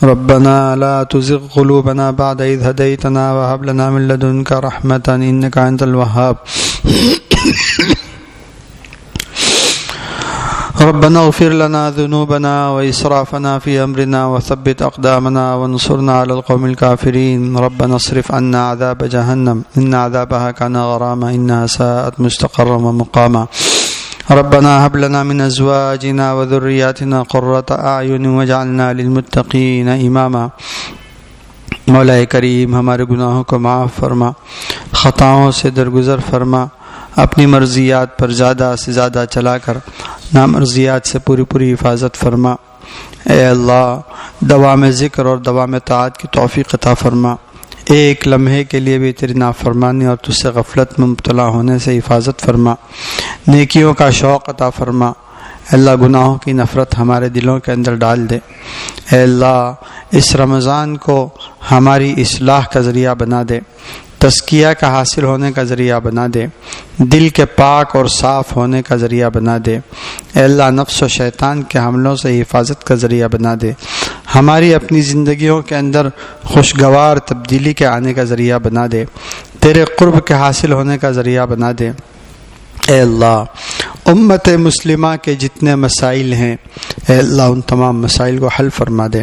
ربنا لا تزغ قلوبنا بعد إذ هديتنا وهب لنا من لدنك رحمة إنك أنت الوهاب۔ ربنا اغفر لنا ذنوبنا وإسرافنا في أمرنا وثبت أقدامنا وانصرنا على القوم الكافرين۔ ربنا اصرف عنا عذاب جهنم إن عذابها كان غراما إنها ساءت مستقرا ومقاما۔ ربنا هب لنا من أزواجنا وذرياتنا قرة أعين واجعلنا للمتقين إماما۔ مولا کریم ہمارے گناہوں کو معاف فرما، خطاؤں سے درگزر فرما، اپنی مرضیات پر زیادہ سے زیادہ چلا کر نامرضیات سے پوری حفاظت فرما۔ اے اللہ، دوام ذکر اور دوام طاعت کی توفیق عطا فرما۔ ایک لمحے کے لیے بھی تیری نافرمانی اور تجھ سے غفلت میں مبتلا ہونے سے حفاظت فرما۔ نیکیوں کا شوق عطا فرما۔ اے اللہ، گناہوں کی نفرت ہمارے دلوں کے اندر ڈال دے۔ اے اللہ، اس رمضان کو ہماری اصلاح کا ذریعہ بنا دے، تزکیہ کا حاصل ہونے کا ذریعہ بنا دے، دل کے پاک اور صاف ہونے کا ذریعہ بنا دے۔ اے اللہ نفس و شیطان کے حملوں سے حفاظت کا ذریعہ بنا دے، ہماری اپنی زندگیوں کے اندر خوشگوار تبدیلی کے آنے کا ذریعہ بنا دے، تیرے قرب کے حاصل ہونے کا ذریعہ بنا دے۔ اے اللہ امت مسلمہ کے جتنے مسائل ہیں اے اللہ ان تمام مسائل کو حل فرما دے۔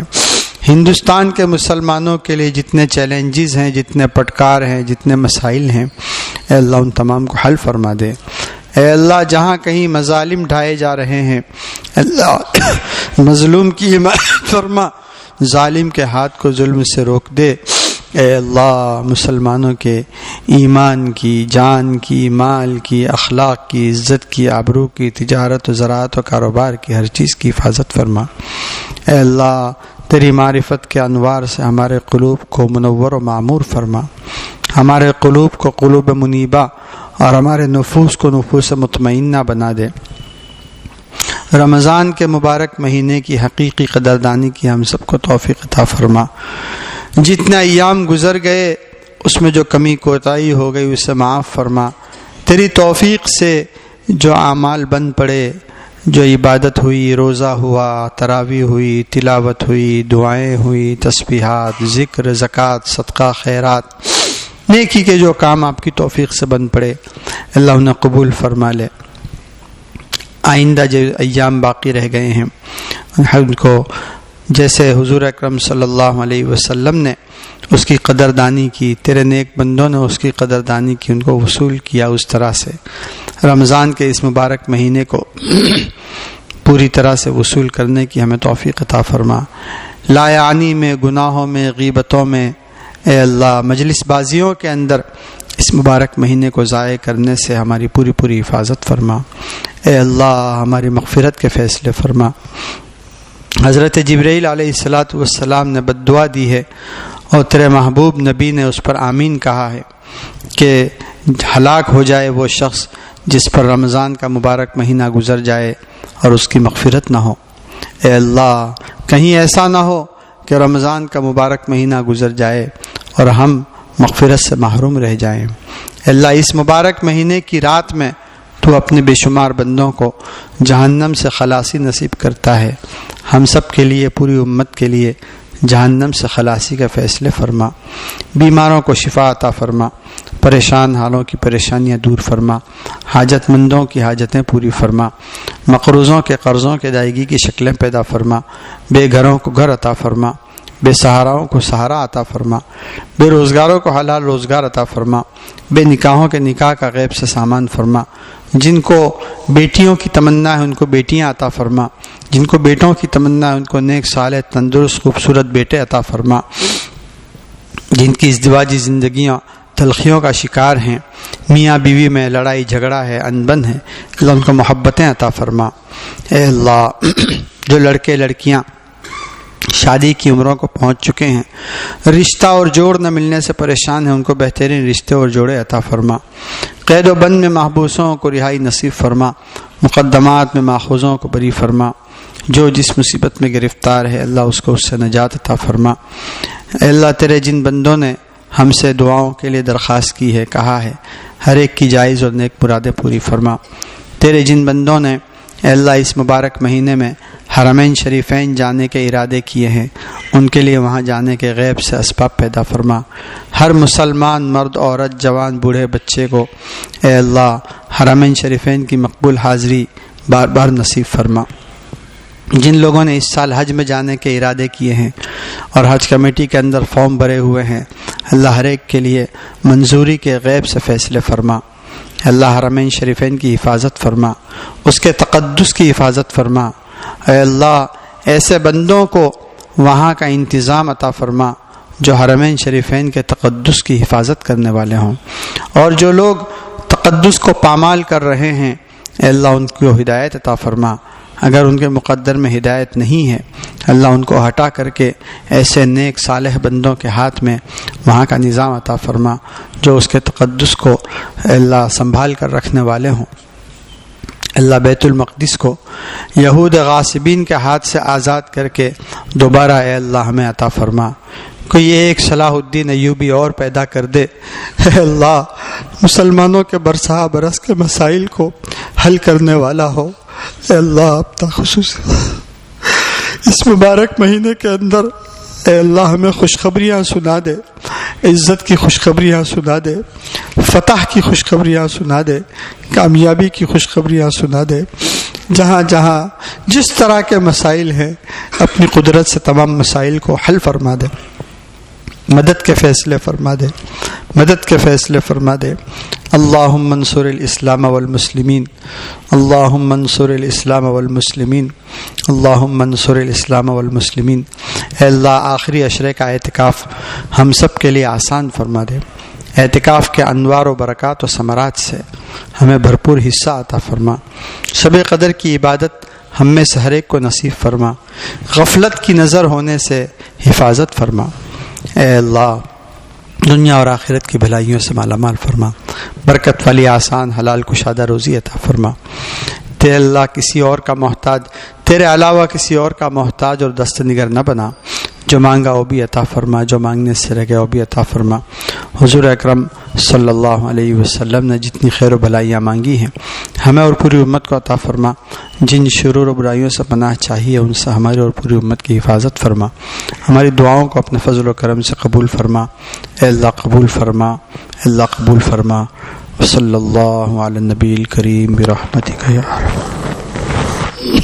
ہندوستان کے مسلمانوں کے لیے جتنے چیلنجز ہیں، جتنے پٹکار ہیں، جتنے مسائل ہیں اے اللہ ان تمام کو حل فرما دے۔ اے اللہ جہاں کہیں مظالم ڈھائے جا رہے ہیں اے اللہ مظلوم کی حمایت فرما، ظالم کے ہاتھ کو ظلم سے روک دے۔ اے اللہ مسلمانوں کے ایمان کی، جان کی، مال کی، اخلاق کی، عزت کی، آبرو کی، تجارت و زراعت و کاروبار کی، ہر چیز کی حفاظت فرما۔ اے اللہ تیری معرفت کے انوار سے ہمارے قلوب کو منور و معمور فرما، ہمارے قلوب کو قلوب منیبہ اور ہمارے نفوس کو نفوس مطمئنہ بنا دے۔ رمضان کے مبارک مہینے کی حقیقی قدردانی کی ہم سب کو توفیق عطا فرما۔ جتنے ایام گزر گئے اس میں جو کمی کوتاہی ہو گئی اسے معاف فرما۔ تیری توفیق سے جو اعمال بن پڑے، جو عبادت ہوئی، روزہ ہوا، تراویح ہوئی، تلاوت ہوئی، دعائیں ہوئی، تسبیحات، ذکر، زکوٰۃ، صدقہ، خیرات، نیکی کے جو کام آپ کی توفیق سے بن پڑے اللہ انہیں قبول فرما لے۔ آئندہ جو ایام باقی رہ گئے ہیں ان کو جیسے حضور اکرم صلی اللہ علیہ وسلم نے اس کی قدردانی کی، تیرے نیک بندوں نے اس کی قدردانی کی، ان کو وصول کیا، اس طرح سے رمضان کے اس مبارک مہینے کو پوری طرح سے وصول کرنے کی ہمیں توفیق عطا فرما۔ لا یعنی میں، گناہوں میں، غیبتوں میں اے اللہ مجلس بازیوں کے اندر اس مبارک مہینے کو ضائع کرنے سے ہماری پوری حفاظت فرما۔ اے اللہ ہماری مغفرت کے فیصلے فرما۔ حضرت جبرائیل علیہ السلام نے بد دعا دی ہے اور تیرے محبوب نبی نے اس پر آمین کہا ہے کہ ہلاک ہو جائے وہ شخص جس پر رمضان کا مبارک مہینہ گزر جائے اور اس کی مغفرت نہ ہو۔ اے اللہ کہیں ایسا نہ ہو کہ رمضان کا مبارک مہینہ گزر جائے اور ہم مغفرت سے محروم رہ جائیں۔ اے اللہ اس مبارک مہینے کی رات میں تو اپنے بے شمار بندوں کو جہنم سے خلاصی نصیب کرتا ہے، ہم سب کے لیے، پوری امت کے لیے جہنم سے خلاصی کا فیصلے فرما۔ بیماروں کو شفا عطا فرما، پریشان حالوں کی پریشانیاں دور فرما، حاجت مندوں کی حاجتیں پوری فرما، مقروضوں کے قرضوں کے ادائیگی کی شکلیں پیدا فرما، بے گھروں کو گھر عطا فرما، بے سہاراؤں کو سہارا عطا فرما، بے روزگاروں کو حلال روزگار عطا فرما، بے نکاحوں کے نکاح کا غیب سے سامان فرما، جن کو بیٹیوں کی تمنا ہے ان کو بیٹیاں عطا فرما، جن کو بیٹوں کی تمنا ہے ان کو نیک صالح تندرست خوبصورت بیٹے عطا فرما، جن کی ازدواجی زندگیاں تلخیوں کا شکار ہیں، میاں بیوی میں لڑائی جھگڑا ہے، انبن ہے، اللہ ان کو محبتیں عطا فرما۔ اے اللہ جو لڑکے لڑکیاں شادی کی عمروں کو پہنچ چکے ہیں، رشتہ اور جوڑ نہ ملنے سے پریشان ہیں، ان کو بہترین رشتے اور جوڑے عطا فرما۔ قید و بند میں محبوسوں کو رہائی نصیب فرما، مقدمات میں ماخوذوں کو بری فرما، جو جس مصیبت میں گرفتار ہے اللہ اس کو اس سے نجات عطا فرما۔ اے اللہ تیرے جن بندوں نے ہم سے دعاؤں کے لیے درخواست کی ہے، کہا ہے، ہر ایک کی جائز اور نیک مرادیں پوری فرما۔ تیرے جن بندوں نے اے اللہ اس مبارک مہینے میں حرمین شریفین جانے کے ارادے کیے ہیں ان کے لیے وہاں جانے کے غیب سے اسباب پیدا فرما۔ ہر مسلمان مرد عورت جوان بوڑھے بچے کو اے اللہ حرمین شریفین کی مقبول حاضری بار بار نصیب فرما۔ جن لوگوں نے اس سال حج میں جانے کے ارادے کیے ہیں اور حج کمیٹی کے اندر فارم بھرے ہوئے ہیں اللہ ہر ایک کے لیے منظوری کے غیب سے فیصلے فرما۔ اللہ حرمین شریفین کی حفاظت فرما، اس کے تقدس کی حفاظت فرما۔ اے اللہ ایسے بندوں کو وہاں کا انتظام عطا فرما جو حرمین شریفین کے تقدس کی حفاظت کرنے والے ہوں، اور جو لوگ تقدس کو پامال کر رہے ہیں اے اللہ ان کو ہدایت عطا فرما۔ اگر ان کے مقدر میں ہدایت نہیں ہے اللہ ان کو ہٹا کر کے ایسے نیک صالح بندوں کے ہاتھ میں وہاں کا نظام عطا فرما جو اس کے تقدس کو اللہ سنبھال کر رکھنے والے ہوں۔ اللہ بیت المقدس کو یہود غاصبین کے ہاتھ سے آزاد کر کے دوبارہ اے اللہ ہمیں عطا فرما۔ کوئی ایک صلاح الدین ایوبی اور پیدا کر دے اے اللہ، مسلمانوں کے برسا برس کے مسائل کو حل کرنے والا ہو، اے اللہ اپنا خصوصی اس مبارک مہینے کے اندر اے اللہ ہمیں خوشخبریاں سنا دے، عزت کی خوشخبریاں سنا دے، فتح کی خوشخبریاں سنا دے، کامیابی کی خوشخبریاں سنا دے۔ جہاں جہاں جس طرح کے مسائل ہیں اپنی قدرت سے تمام مسائل کو حل فرما دے، مدد کے فیصلے فرما دے، مدد کے فیصلے فرما دے۔ اللہم انصر الاسلام والمسلمین، اللہم انصر الاسلام والمسلمین، اللہم انصر الاسلام والمسلمین۔ اے اللہ آخری عشرے کا اعتکاف ہم سب کے لیے آسان فرما دے، اعتکاف کے انوار و برکات و ثمرات سے ہمیں بھرپور حصہ عطا فرما، شب قدر کی عبادت ہم میں سے ہر ایک کو نصیب فرما، غفلت کی نظر ہونے سے حفاظت فرما۔ اے اللہ دنیا اور آخرت کی بھلائیوں سے مالا مال فرما، برکت والی آسان حلال کشادہ روزی عطا فرما۔ تے اللہ کسی اور کا محتاج، تیرے علاوہ کسی اور کا محتاج اور دست نگر نہ بنا، جو مانگا وہ بھی عطا فرما، جو مانگنے سے رہ گیا وہ بھی عطا فرما۔ حضور اکرم صلی اللہ علیہ وسلم نے جتنی خیر و بھلائیاں مانگی ہیں ہمیں اور پوری امت کو عطا فرما، جن شرور و برائیوں سے پناہ چاہیے ان سے ہماری اور پوری امت کی حفاظت فرما، ہماری دعاؤں کو اپنے فضل و کرم سے قبول فرما۔ اے اللہ قبول فرما، اے اللہ قبول فرما۔ صلی اللہ علی النبی الکریم برحمتک یا ارحم۔